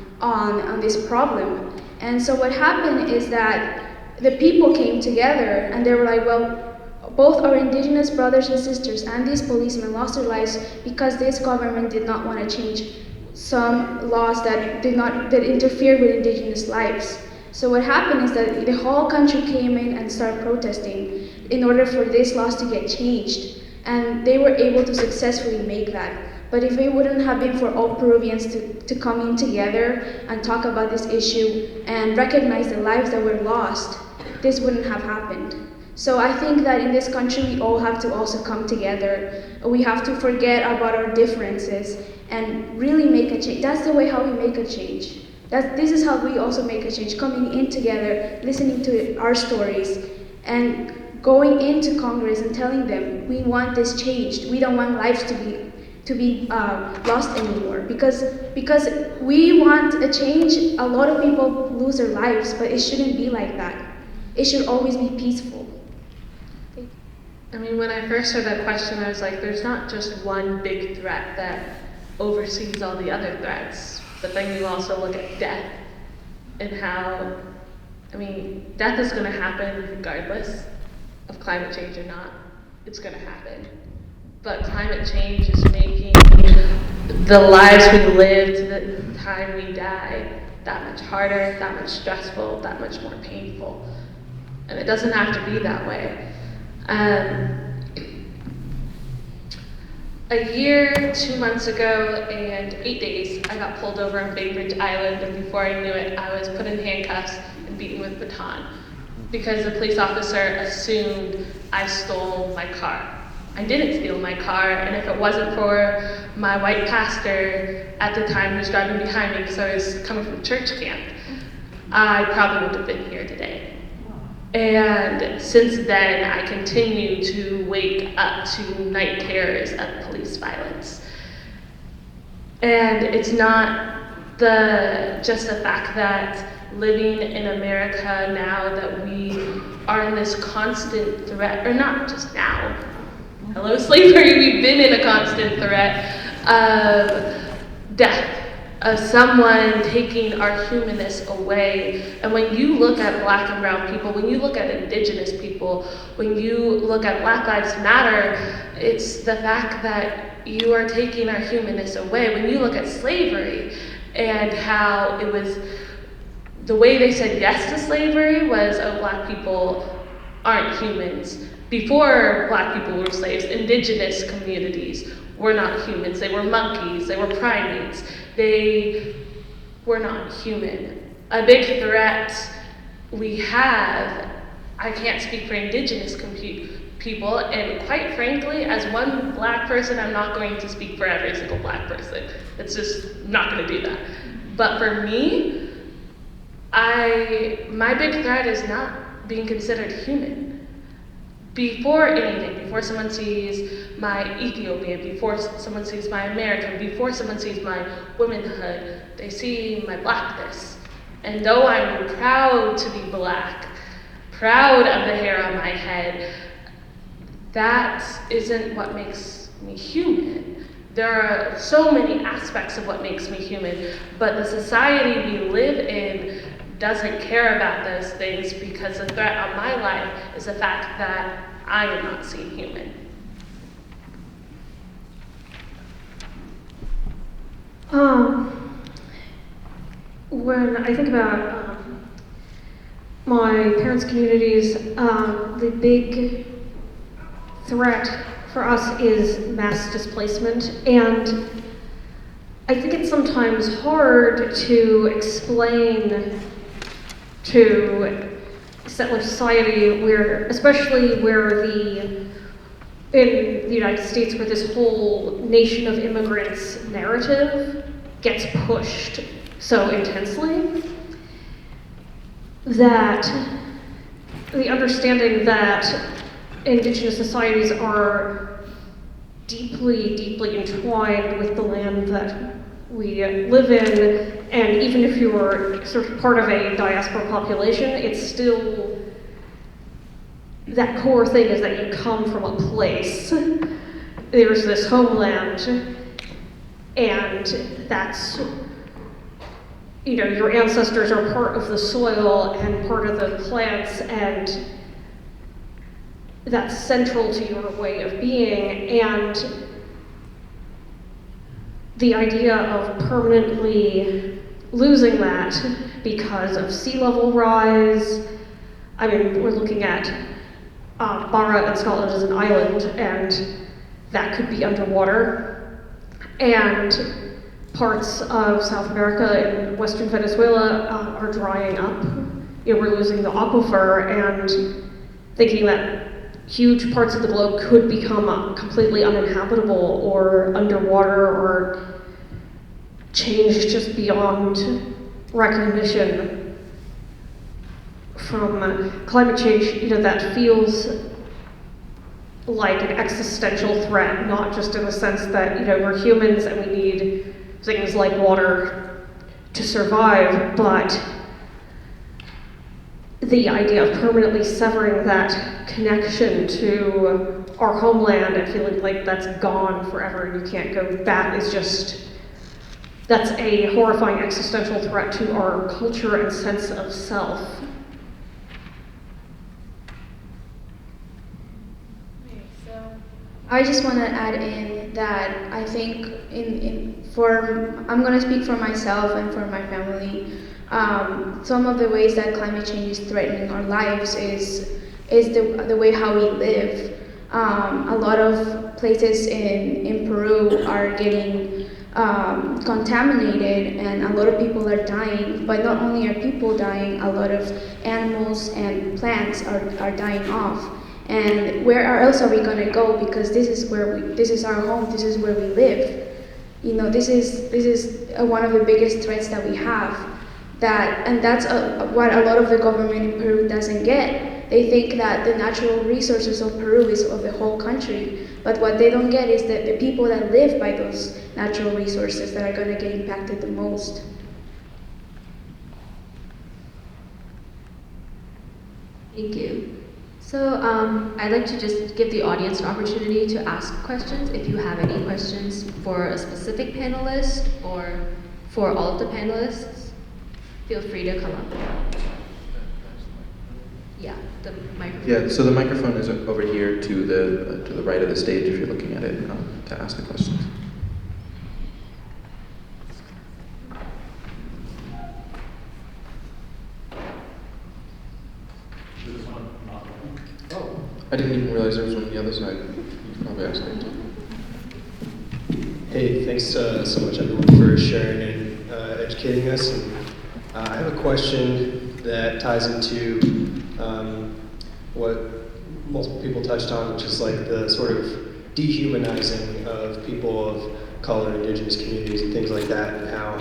this problem. And so what happened is that the people came together and they were like, well, both our indigenous brothers and sisters and these policemen lost their lives because this government did not want to change some laws that interfered with indigenous lives. So what happened is that the whole country came in and started protesting in order for these laws to get changed. And they were able to successfully make that. But if it wouldn't have been for all Peruvians to come in together and talk about this issue and recognize the lives that were lost, this wouldn't have happened. So I think that in this country, we all have to also come together. We have to forget about our differences and really make a change. That's the way how we make a change. This is how we also make a change, coming in together, listening to our stories, and going into Congress and telling them, we want this changed. We don't want lives to be lost anymore, because we want a change. A lot of people lose their lives, but it shouldn't be like that. It should always be peaceful. I mean, when I first heard that question, I was like, there's not just one big threat that oversees all the other threats, but then you also look at death and how, death is going to happen regardless of climate change or not. It's going to happen. But climate change is making the lives we live to the time we die that much harder, that much stressful, that much more painful. And it doesn't have to be that way. A year, 2 months ago, and 8 days, I got pulled over on Bainbridge Island, and before I knew it, I was put in handcuffs and beaten with a baton because the police officer assumed I stole my car. I didn't steal my car, and if it wasn't for my white pastor at the time who was driving behind me because I was coming from church camp, I probably wouldn't have been here today. And since then, I continue to wake up to night terrors of police violence. And it's not just the fact that living in America now that we are in this constant threat, or not just now, hello slavery, we've been in a constant threat of death, of someone taking our humanness away. And when you look at Black and brown people, when you look at Indigenous people, when you look at Black Lives Matter, it's the fact that you are taking our humanness away. When you look at slavery and how it was, the way they said yes to slavery was, oh, Black people aren't humans. Before Black people were slaves, Indigenous communities were not humans. They were monkeys, they were primates. They were not human. A big threat we have, I can't speak for Indigenous people, and quite frankly, as one Black person, I'm not going to speak for every single Black person. It's just not going to do that. But for me, my big threat is not being considered human. Before anything, before someone sees my Ethiopian, before someone sees my American, before someone sees my womanhood, they see my Blackness. And though I'm proud to be Black, proud of the hair on my head, that isn't what makes me human. There are so many aspects of what makes me human, but the society we live in doesn't care about those things because the threat on my life is the fact that I am not seen human. When I think about my parents' communities, the big threat for us is mass displacement, and I think it's sometimes hard to explain to settler society especially in the United States, where this whole nation of immigrants narrative gets pushed so intensely, that the understanding that Indigenous societies are deeply, deeply entwined with the land that we live in, and even if you are sort of part of a diaspora population, it's still, that core thing is that you come from a place. There's this homeland, and that's, your ancestors are part of the soil and part of the plants, and that's central to your way of being. And the idea of permanently losing that because of sea level rise, I mean, we're looking at Barra in Scotland as an island, and that could be underwater. And parts of South America and Western Venezuela are drying up. We're losing the aquifer, and thinking that huge parts of the globe could become completely uninhabitable or underwater or changed just beyond recognition from climate change, that feels like an existential threat, not just in the sense that, we're humans and we need things like water to survive, but the idea of permanently severing that connection to our homeland and feeling like that's gone forever and you can't go back that's a horrifying existential threat to our culture and sense of self. I just want to add in that I think I'm going to speak for myself and for my family. Some of the ways that climate change is threatening our lives is the way how we live. A lot of places in Peru are getting contaminated, and a lot of people are dying. But not only are people dying, a lot of animals and plants are dying off. And where else are we gonna go? Because this is our home. This is where we live. This is one of the biggest threats that we have. And that's what a lot of the government in Peru doesn't get. They think that the natural resources of Peru is of the whole country, But what they don't get is that the people that live by those natural resources that are going to get impacted the most. Thank you. So I'd like to just give the audience an opportunity to ask questions. If you have any questions for a specific panelist or for all of the panelists, feel free to come up. Yeah, the microphone. Yeah, so the microphone is over here to the right of the stage if you're looking at it to ask the questions. I didn't even realize there was one on the other side. You can probably ask it. Hey, thanks so much everyone for sharing and educating us. And, I have a question that ties into what multiple people touched on, which is like the sort of dehumanizing of people of color, indigenous communities, and things like that, and how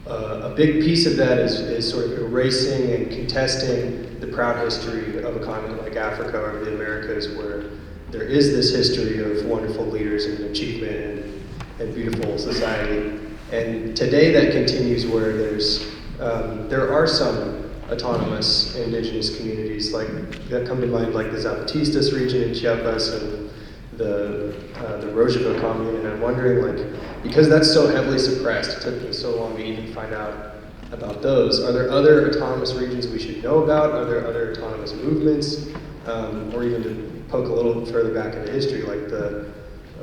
a big piece of that is sort of erasing and contesting the proud history of a continent like Africa or the Americas, where there is this history of wonderful leaders and achievement and beautiful society. And today that continues where there are some autonomous indigenous communities like that come to mind, like the Zapatistas region in Chiapas and the Rojava commune. And I'm wondering, like, because that's so heavily suppressed, it took me so long to even find out about those. Are there other autonomous regions we should know about? Are there other autonomous movements? Or even to poke a little further back into history, like a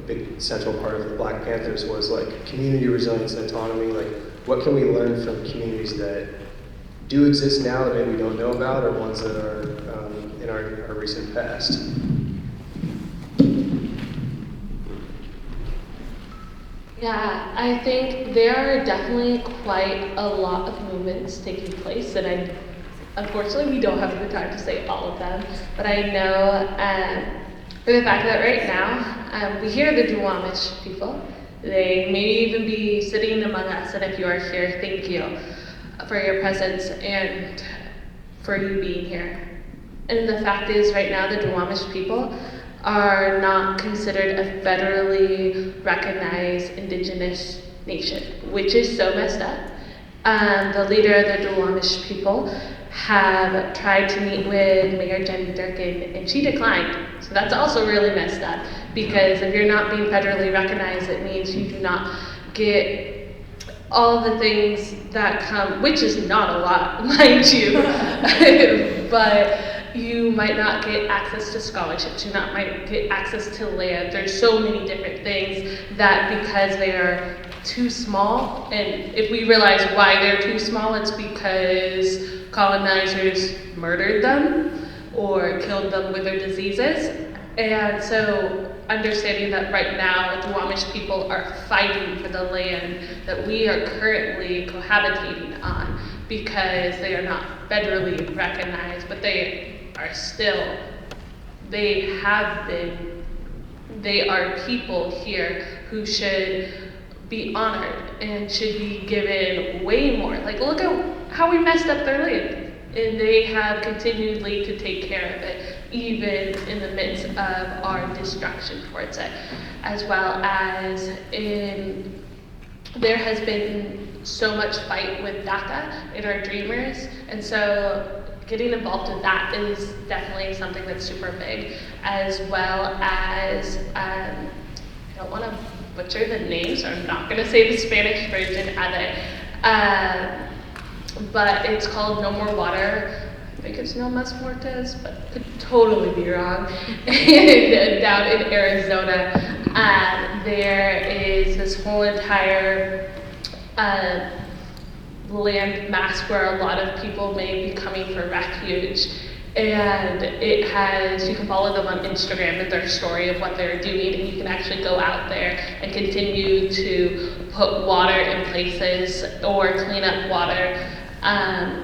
big central part of the Black Panthers was like community resilience and autonomy. Like, what can we learn from communities that do exist now that maybe we don't know about, or ones that are in our recent past? Yeah, I think there are definitely quite a lot of movements taking place, and unfortunately we don't have the time to say all of them, but I know for the fact that right now we hear the Amish people. They may even be sitting among us, and if you are here, thank you for your presence and for you being here. And the fact is, right now the Amish people are not considered a federally recognized indigenous nation, which is so messed up. The leader of the Amish people have tried to meet with Mayor Jenny Durkin, and she declined. So that's also really messed up, because if you're not being federally recognized, it means you do not get all the things that come, which is not a lot, mind you, but you might not get access to scholarships, you might get access to land. There's so many different things that, because they are too small, and if we realize why they're too small, it's because colonizers murdered them or killed them with their diseases. And so understanding that right now the Amish people are fighting for the land that we are currently cohabitating on, because they are not federally recognized, but they are still, they are people here who should be honored and should be given way more. Like, look at how we messed up their land, and they have continually to take care of it, even in the midst of our destruction towards it, as well as there has been so much fight with DACA in our dreamers, and so getting involved with that is definitely something that's super big, as well as, I don't want to butcher the name, so I'm not going to say the Spanish version of it, but it's called No More Water. I think it's No Mas Muertes, but could totally be wrong. And down in Arizona, there is this whole entire land mass where a lot of people may be coming for refuge, and it has, you can follow them on Instagram and their story of what they're doing, and you can actually go out there and continue to put water in places or clean up water,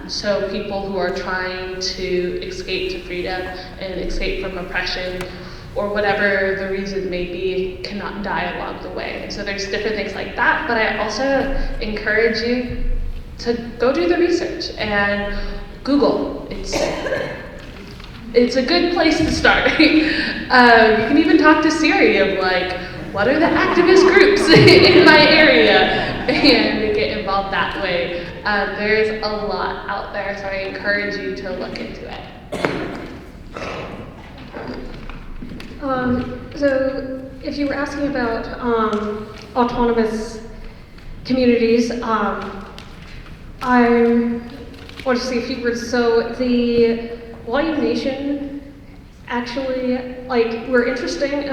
so people who are trying to escape to freedom and escape from oppression or whatever the reason may be cannot die along the way. And so there's different things like that, but I also encourage you to go do the research and Google. It's a good place to start. You can even talk to Siri of like, what are the activist groups in my area? And get involved that way. There's a lot out there, so I encourage you to look into it. So if you were asking about autonomous communities, I want to say a few words. So the Wayu Nation, actually, like, we're interesting.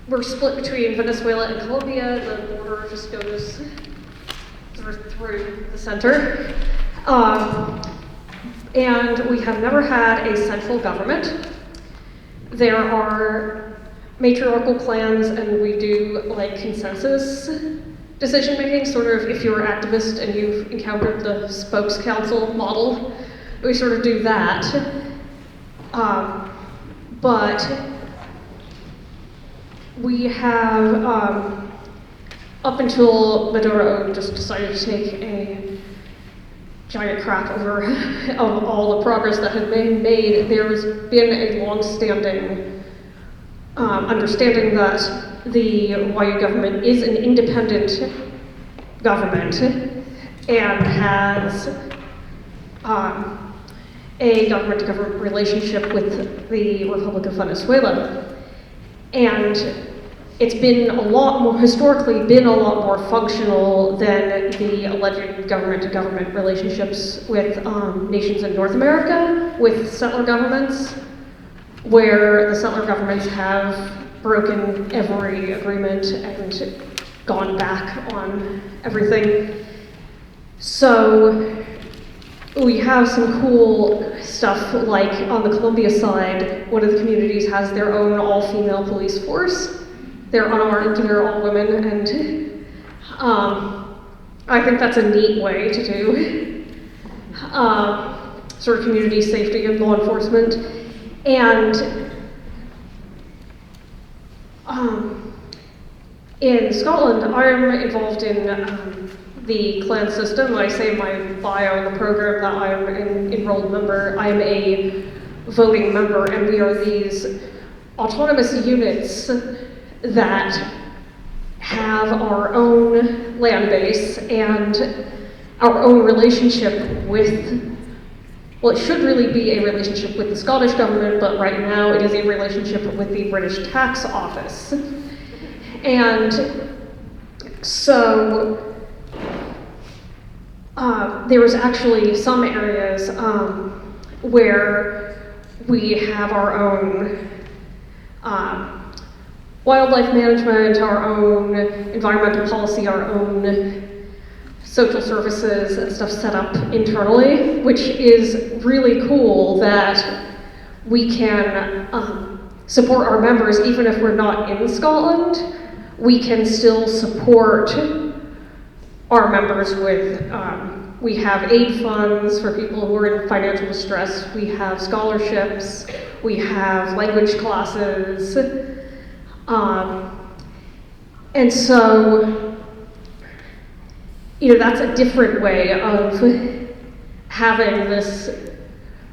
We're split between Venezuela and Colombia. The border just goes through the center. And we have never had a central government. There are matriarchal clans, and we do like consensus decision making, sort of if you're an activist and you've encountered the spokes council model, we sort of do that. But we have, up until Maduro just decided to take a giant crap over of all the progress that had been made, there's been a long-standing understanding that the Wayu government is an independent government and has a government-to-government relationship with the Republic of Venezuela. And it's been a lot more, historically been a lot more functional than the alleged government-to-government relationships with nations in North America, with settler governments, where the settler governments have broken every agreement and gone back on everything. So we have some cool stuff, like on the Colombia side, one of the communities has their own all-female police force. They're unarmed, they're all women, and I think that's a neat way to do sort of community safety and law enforcement. And in Scotland, I'm involved in the clan system. I say in my bio in the program that I'm an enrolled member. I'm a voting member, and we are these autonomous units that have our own land base and our own relationship with, well, it should really be a relationship with the Scottish government, but right now it is a relationship with the British Tax Office. And so there was actually some areas where we have our own wildlife management, our own environmental policy, our own social services and stuff set up internally, which is really cool that we can support our members even if we're not in Scotland. We can still support our members with, we have aid funds for people who are in financial distress, we have scholarships, we have language classes, and so, you know, that's a different way of having this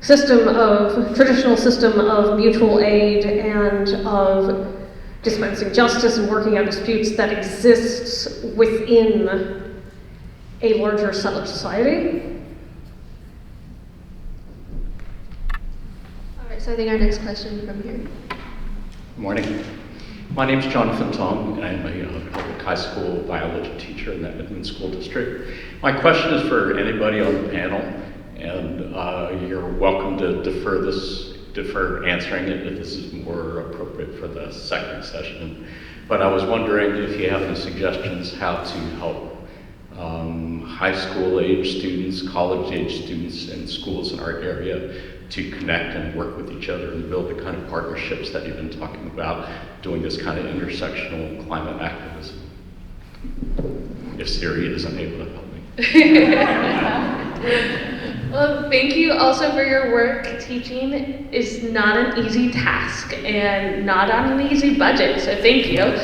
system of, traditional system of mutual aid and of dispensing justice and working out disputes that exists within a larger settler society. All right, so I think our next question from here. Good morning. My name is Jonathan Tong, and I'm a public high school biology teacher in that Midland School District. My question is for anybody on the panel, and you're welcome to defer answering it if this is more appropriate for the second session. But I was wondering if you have any suggestions how to help high school age students, college age students, and schools in our area to connect and work with each other and build the kind of partnerships that you've been talking about, doing this kind of intersectional climate activism. If Siri isn't able to help me. Well, thank you also for your work. Teaching is not an easy task and not on an easy budget, so thank you.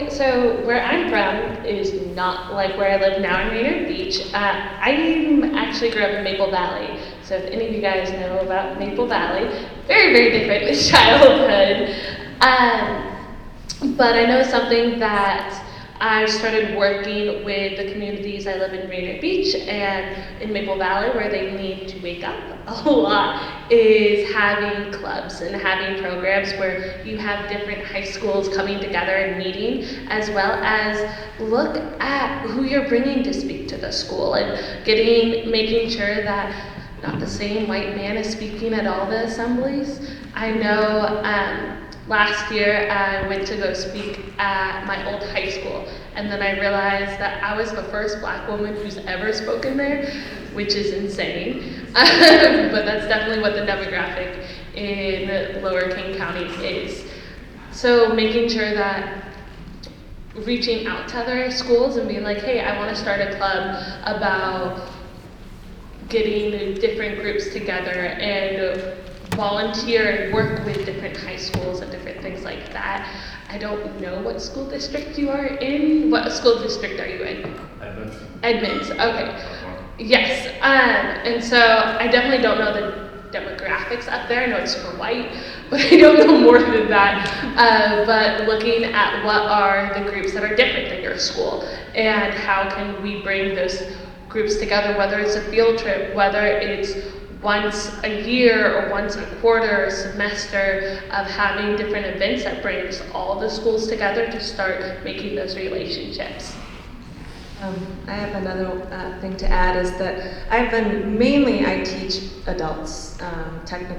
So where I'm from is not like where I live now in Rainier Beach. I actually grew up in Maple Valley, so So if any of you guys know about Maple Valley, very, very different childhood. But I know something that I started working with the communities. I live in Rainier Beach and in Maple Valley, where they need to wake up a lot, is having clubs and having programs where you have different high schools coming together and meeting, as well as look at who you're bringing to speak to the school and making sure that not the same white man is speaking at all the assemblies. I know last year I went to go speak at my old high school, and then I realized that I was the first Black woman who's ever spoken there, which is insane. But that's definitely what the demographic in Lower King County is. So making sure that reaching out to other schools and being like, hey, I want to start a club about getting different groups together and volunteer and work with different high schools and different things like that. I don't know what school district you are in. What school district are you in? Edmonds. Edmonds, okay. Yes, and so I definitely don't know the demographics up there. I know it's super white, but I don't know more than that. But looking at what are the groups that are different than your school, and how can we bring those groups together, whether it's a field trip, whether it's once a year or once a quarter or semester, of having different events that brings all the schools together to start making those relationships. I have another thing to add, is that I teach adults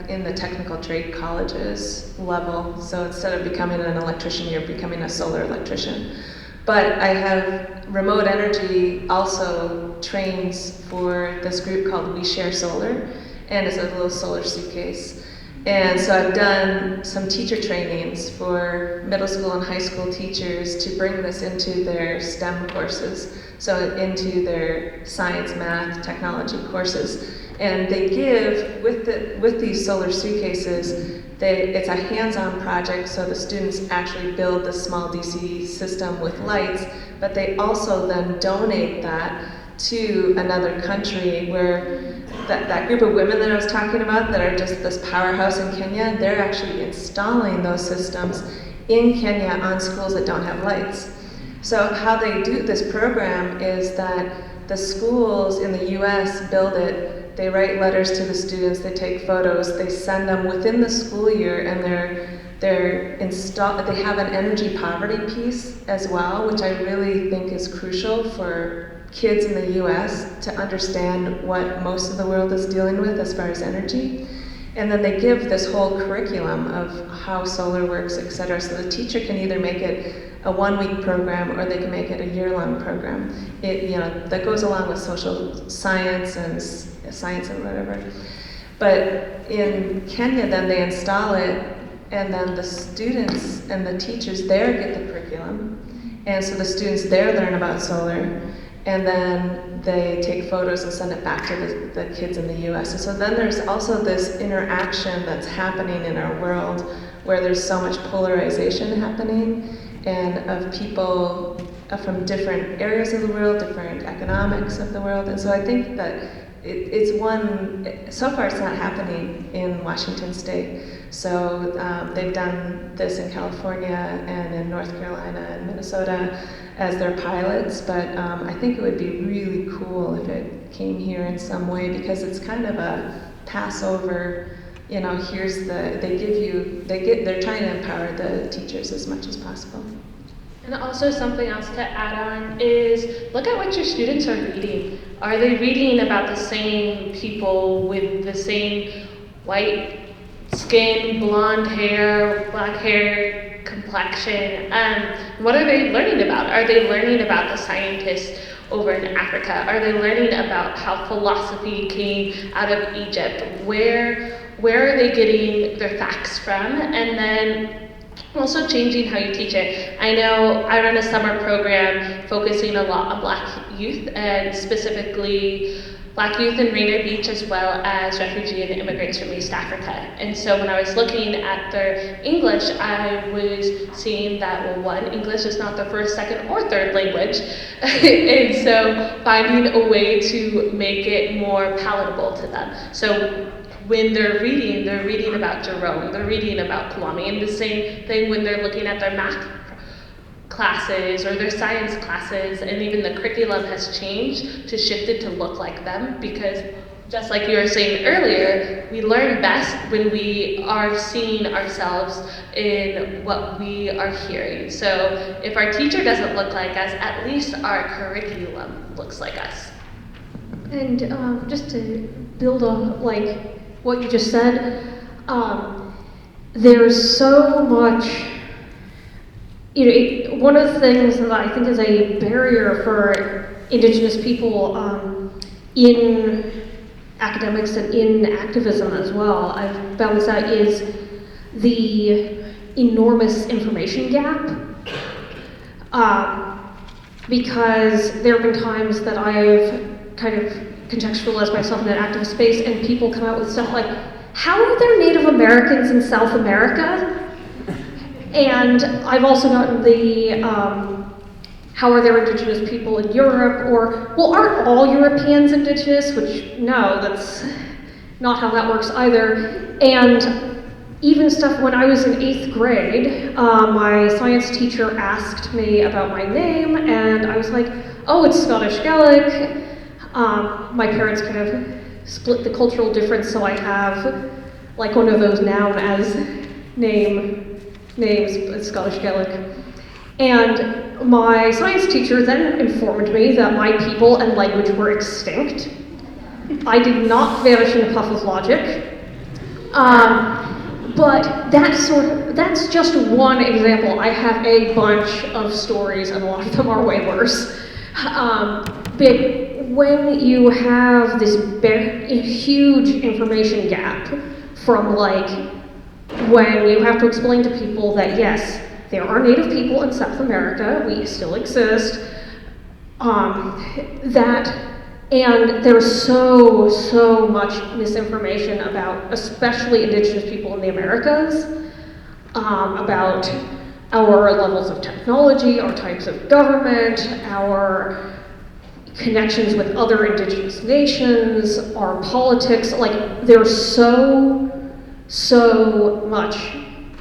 in the technical trade colleges level. So instead of becoming an electrician, you're becoming a solar electrician. But I have Remote Energy also trains for this group called We Share Solar, and it's a little solar suitcase. And so I've done some teacher trainings for middle school and high school teachers to bring this into their STEM courses, so into their science, math, technology courses. And they give, with these solar suitcases, it's a hands-on project, so the students actually build the small DC system with lights, but they also then donate that to another country, where that group of women that I was talking about that are just this powerhouse in Kenya, they're actually installing those systems in Kenya on schools that don't have lights. So how they do this program is that the schools in the US build it, they write letters to the students, they take photos, they send them within the school year, and they have an energy poverty piece as well, which I really think is crucial for kids in the US to understand what most of the world is dealing with as far as energy. And then they give this whole curriculum of how solar works, et cetera. So the teacher can either make it a one-week program, or they can make it a year-long program. That goes along with social science and whatever. But in Kenya, then they install it, and then the students and the teachers there get the curriculum. And so the students there learn about solar, and then they take photos and send it back to the kids in the US. And so then there's also this interaction that's happening in our world, where there's so much polarization happening, and of people from different areas of the world, different economics of the world. And so I think that so far it's not happening in Washington State. So they've done this in California and in North Carolina and Minnesota as their pilots, but I think it would be really cool if it came here in some way, because it's kind of a Passover, they're trying to empower the teachers as much as possible. And also something else to add on is, look at what your students are reading. Are they reading about the same people with the same white skin, blonde hair, black hair, complexion? What are they learning about? Are they learning about the scientists over in Africa? Are they learning about how philosophy came out of Egypt? Where are they getting their facts from? And then also changing how you teach it. I know I run a summer program focusing a lot on Black youth, and specifically Black youth in Rainier Beach as well as refugee and immigrants from East Africa. And so when I was looking at their English, I was seeing that, well, one, English is not their first, second, or third language. And so finding a way to make it more palatable to them. So when they're reading about Jerome, they're reading about Kwame, and the same thing when they're looking at their math classes or their science classes, and even the curriculum has changed to shift it to look like them, because just like you were saying earlier, we learn best when we are seeing ourselves in what we are hearing. So if our teacher doesn't look like us, at least our curriculum looks like us. And just to build on like what you just said, there's so much. One of the things that I think is a barrier for Indigenous people in academics and in activism as well, I've found this out, is the enormous information gap. Because there have been times that I've kind of contextualized myself in an activist space and people come out with stuff like, how are there Native Americans in South America? And I've also gotten the, how are there Indigenous people in Europe? Or, well, aren't all Europeans Indigenous? Which, no, that's not how that works either. And even stuff when I was in 8th grade, my science teacher asked me about my name, and I was like, oh, it's Scottish Gaelic. My parents kind of split the cultural difference, so I have like one of those noun as names, Scottish Gaelic. And my science teacher then informed me that my people and language were extinct. I did not vanish in a puff of logic. But that's just one example. I have a bunch of stories, and a lot of them are way worse. But when you have this huge information gap from like when you have to explain to people that yes, there are Native people in South America, we still exist, and there's so much misinformation about, especially Indigenous people in the Americas, about our levels of technology, our types of government, our connections with other Indigenous nations, our politics. Like, there's so much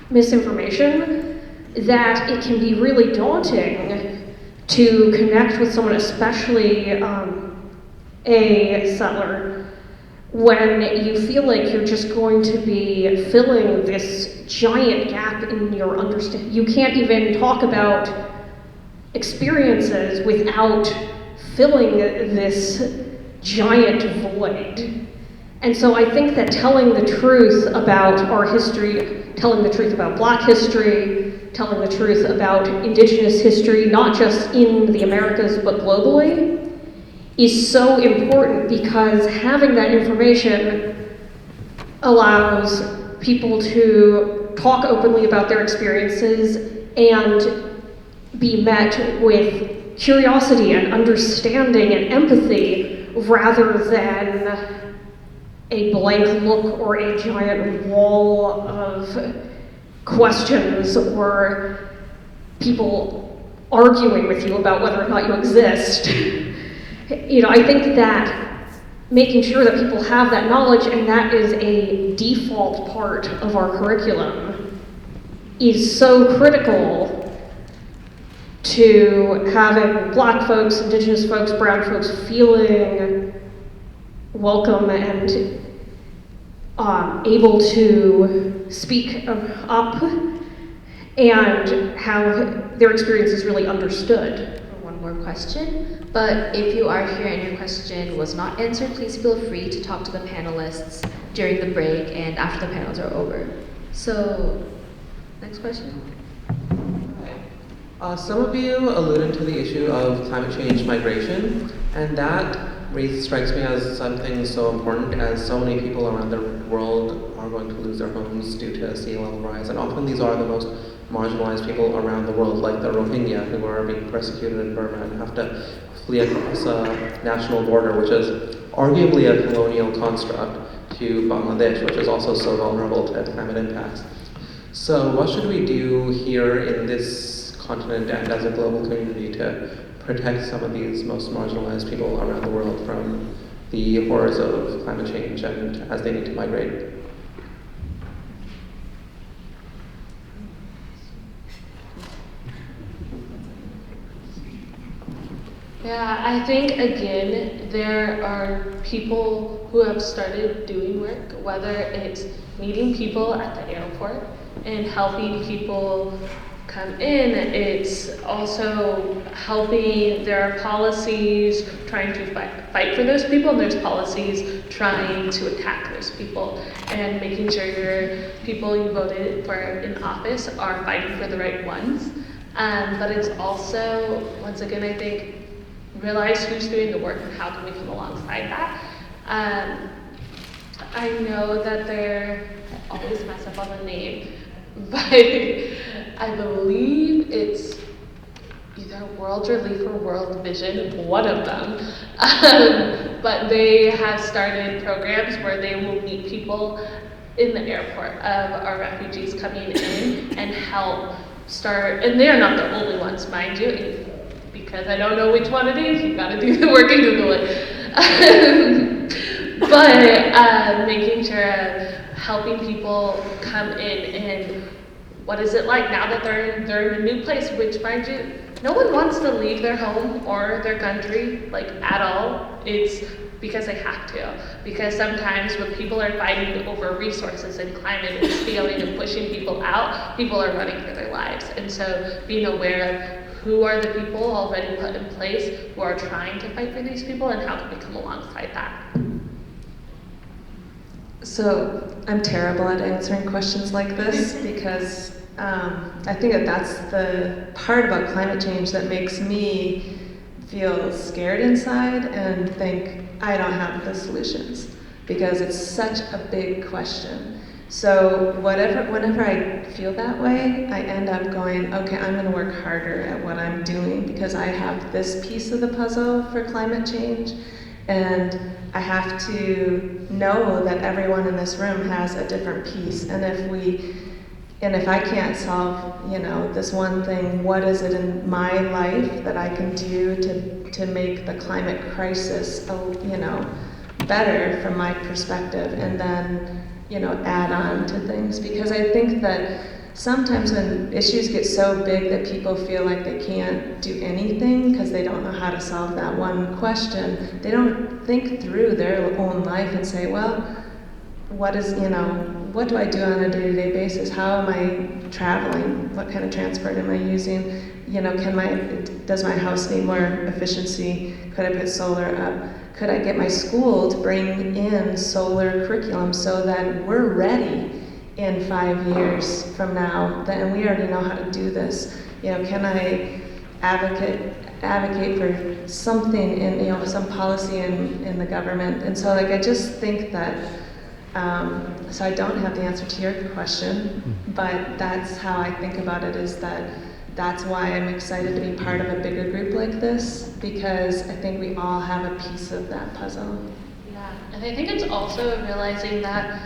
misinformation that it can be really daunting to connect with someone, especially a settler, when you feel like you're just going to be filling this giant gap in your understanding. You can't even talk about experiences without filling this giant void. And so I think that telling the truth about our history, telling the truth about Black history, telling the truth about Indigenous history, not just in the Americas but globally, is so important, because having that information allows people to talk openly about their experiences and be met with curiosity and understanding and empathy rather than a blank look or a giant wall of questions or people arguing with you about whether or not you exist. I think that making sure that people have that knowledge, and that is a default part of our curriculum, is so critical to having Black folks, Indigenous folks, brown folks feeling welcome and able to speak up and have their experiences really understood. One more question, but if you are here and your question was not answered, please feel free to talk to the panelists during the break and after the panels are over. So, next question. Some of you alluded to the issue of climate change migration, and that strikes me as something so important, as so many people around the world are going to lose their homes due to sea level rise, and often these are the most marginalized people around the world, like the Rohingya, who are being persecuted in Burma and have to flee across a national border, which is arguably a colonial construct to Bangladesh, which is also so vulnerable to climate impacts. So what should we do here in this continent and as a global community to protect some of these most marginalized people around the world from the horrors of climate change and as they need to migrate? Yeah, I think again, there are people who have started doing work, whether it's meeting people at the airport and helping people come in, it's also helping, there are policies trying to fight for those people, and there's policies trying to attack those people, and making sure your people you voted for in office are fighting for the right ones. But it's also, once again, I think, realize who's doing the work and how can we come alongside that. I know that I always mess up on the name, but I believe it's either World Relief or World Vision, one of them. But they have started programs where they will meet people in the airport of our refugees coming in and help start, and they are not the only ones, mind you, because I don't know which one it is, you've got to do the work and Google it. But making sure of helping people come in and what is it like now that they're in a new place, which mind you, no one wants to leave their home or their country, like at all. It's because they have to. Because sometimes when people are fighting over resources and climate and stealing and pushing people out, people are running for their lives. And so being aware of who are the people already put in place who are trying to fight for these people and how can we come alongside that? So I'm terrible at answering questions like this because I think that's the part about climate change that makes me feel scared inside and think I don't have the solutions because it's such a big question. So whenever I feel that way, I end up going, okay, I'm going to work harder at what I'm doing because I have this piece of the puzzle for climate change, and I have to know that everyone in this room has a different piece. And if I can't solve, this one thing, what is it in my life that I can do to make the climate crisis, better from my perspective, and then add on to things, because I think that sometimes when issues get so big that people feel like they can't do anything because they don't know how to solve that one question, they don't think through their own life and say, well, what do I do on a day-to-day basis? How am I traveling? What kind of transport am I using? Does my house need more efficiency? Could I put solar up? Could I get my school to bring in solar curriculum so that we're ready in 5 years from now, and we already know how to do this? Can I advocate for something in, some policy in the government? And so I just think that, so I don't have the answer to your question, but that's how I think about it, is that's why I'm excited to be part of a bigger group like this, because I think we all have a piece of that puzzle. Yeah, and I think it's also realizing that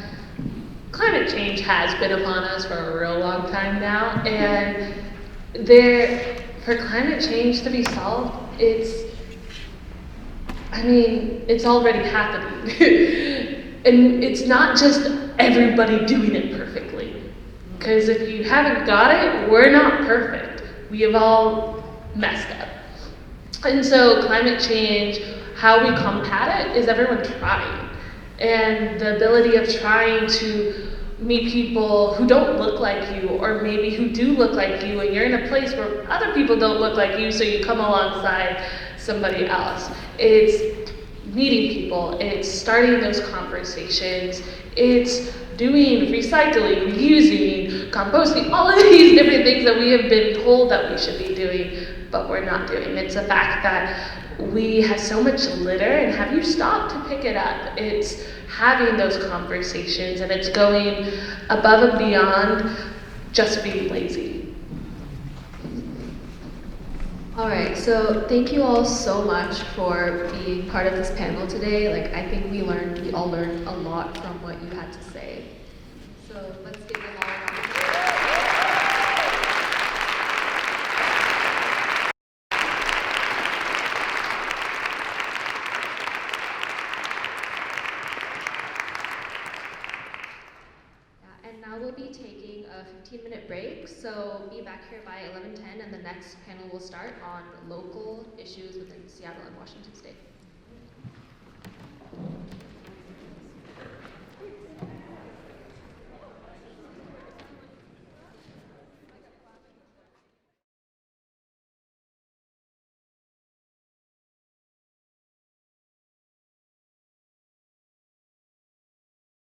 climate change has been upon us for a real long time now, and for climate change to be solved, it's already happening. And it's not just everybody doing it perfectly. Because if you haven't got it, we're not perfect. We have all messed up. And so climate change, how we combat it is everyone trying. And the ability of trying to meet people who don't look like you, or maybe who do look like you, and you're in a place where other people don't look like you, so you come alongside somebody else. It's meeting people, it's starting those conversations, it's doing recycling, reusing, composting, all of these different things that we have been told that we should be doing, but we're not doing. It's the fact that we have so much litter, and have you stopped to pick it up? It's having those conversations, and it's going above and beyond just being lazy. All right, so thank you all so much for being part of this panel today. Like, I think we all learned a lot from what you had to say. So let's give them all a round of applause. And now we'll be taking a 15-minute break, so be back here by 11:10, and the next panel will start on local issues within Seattle and Washington State.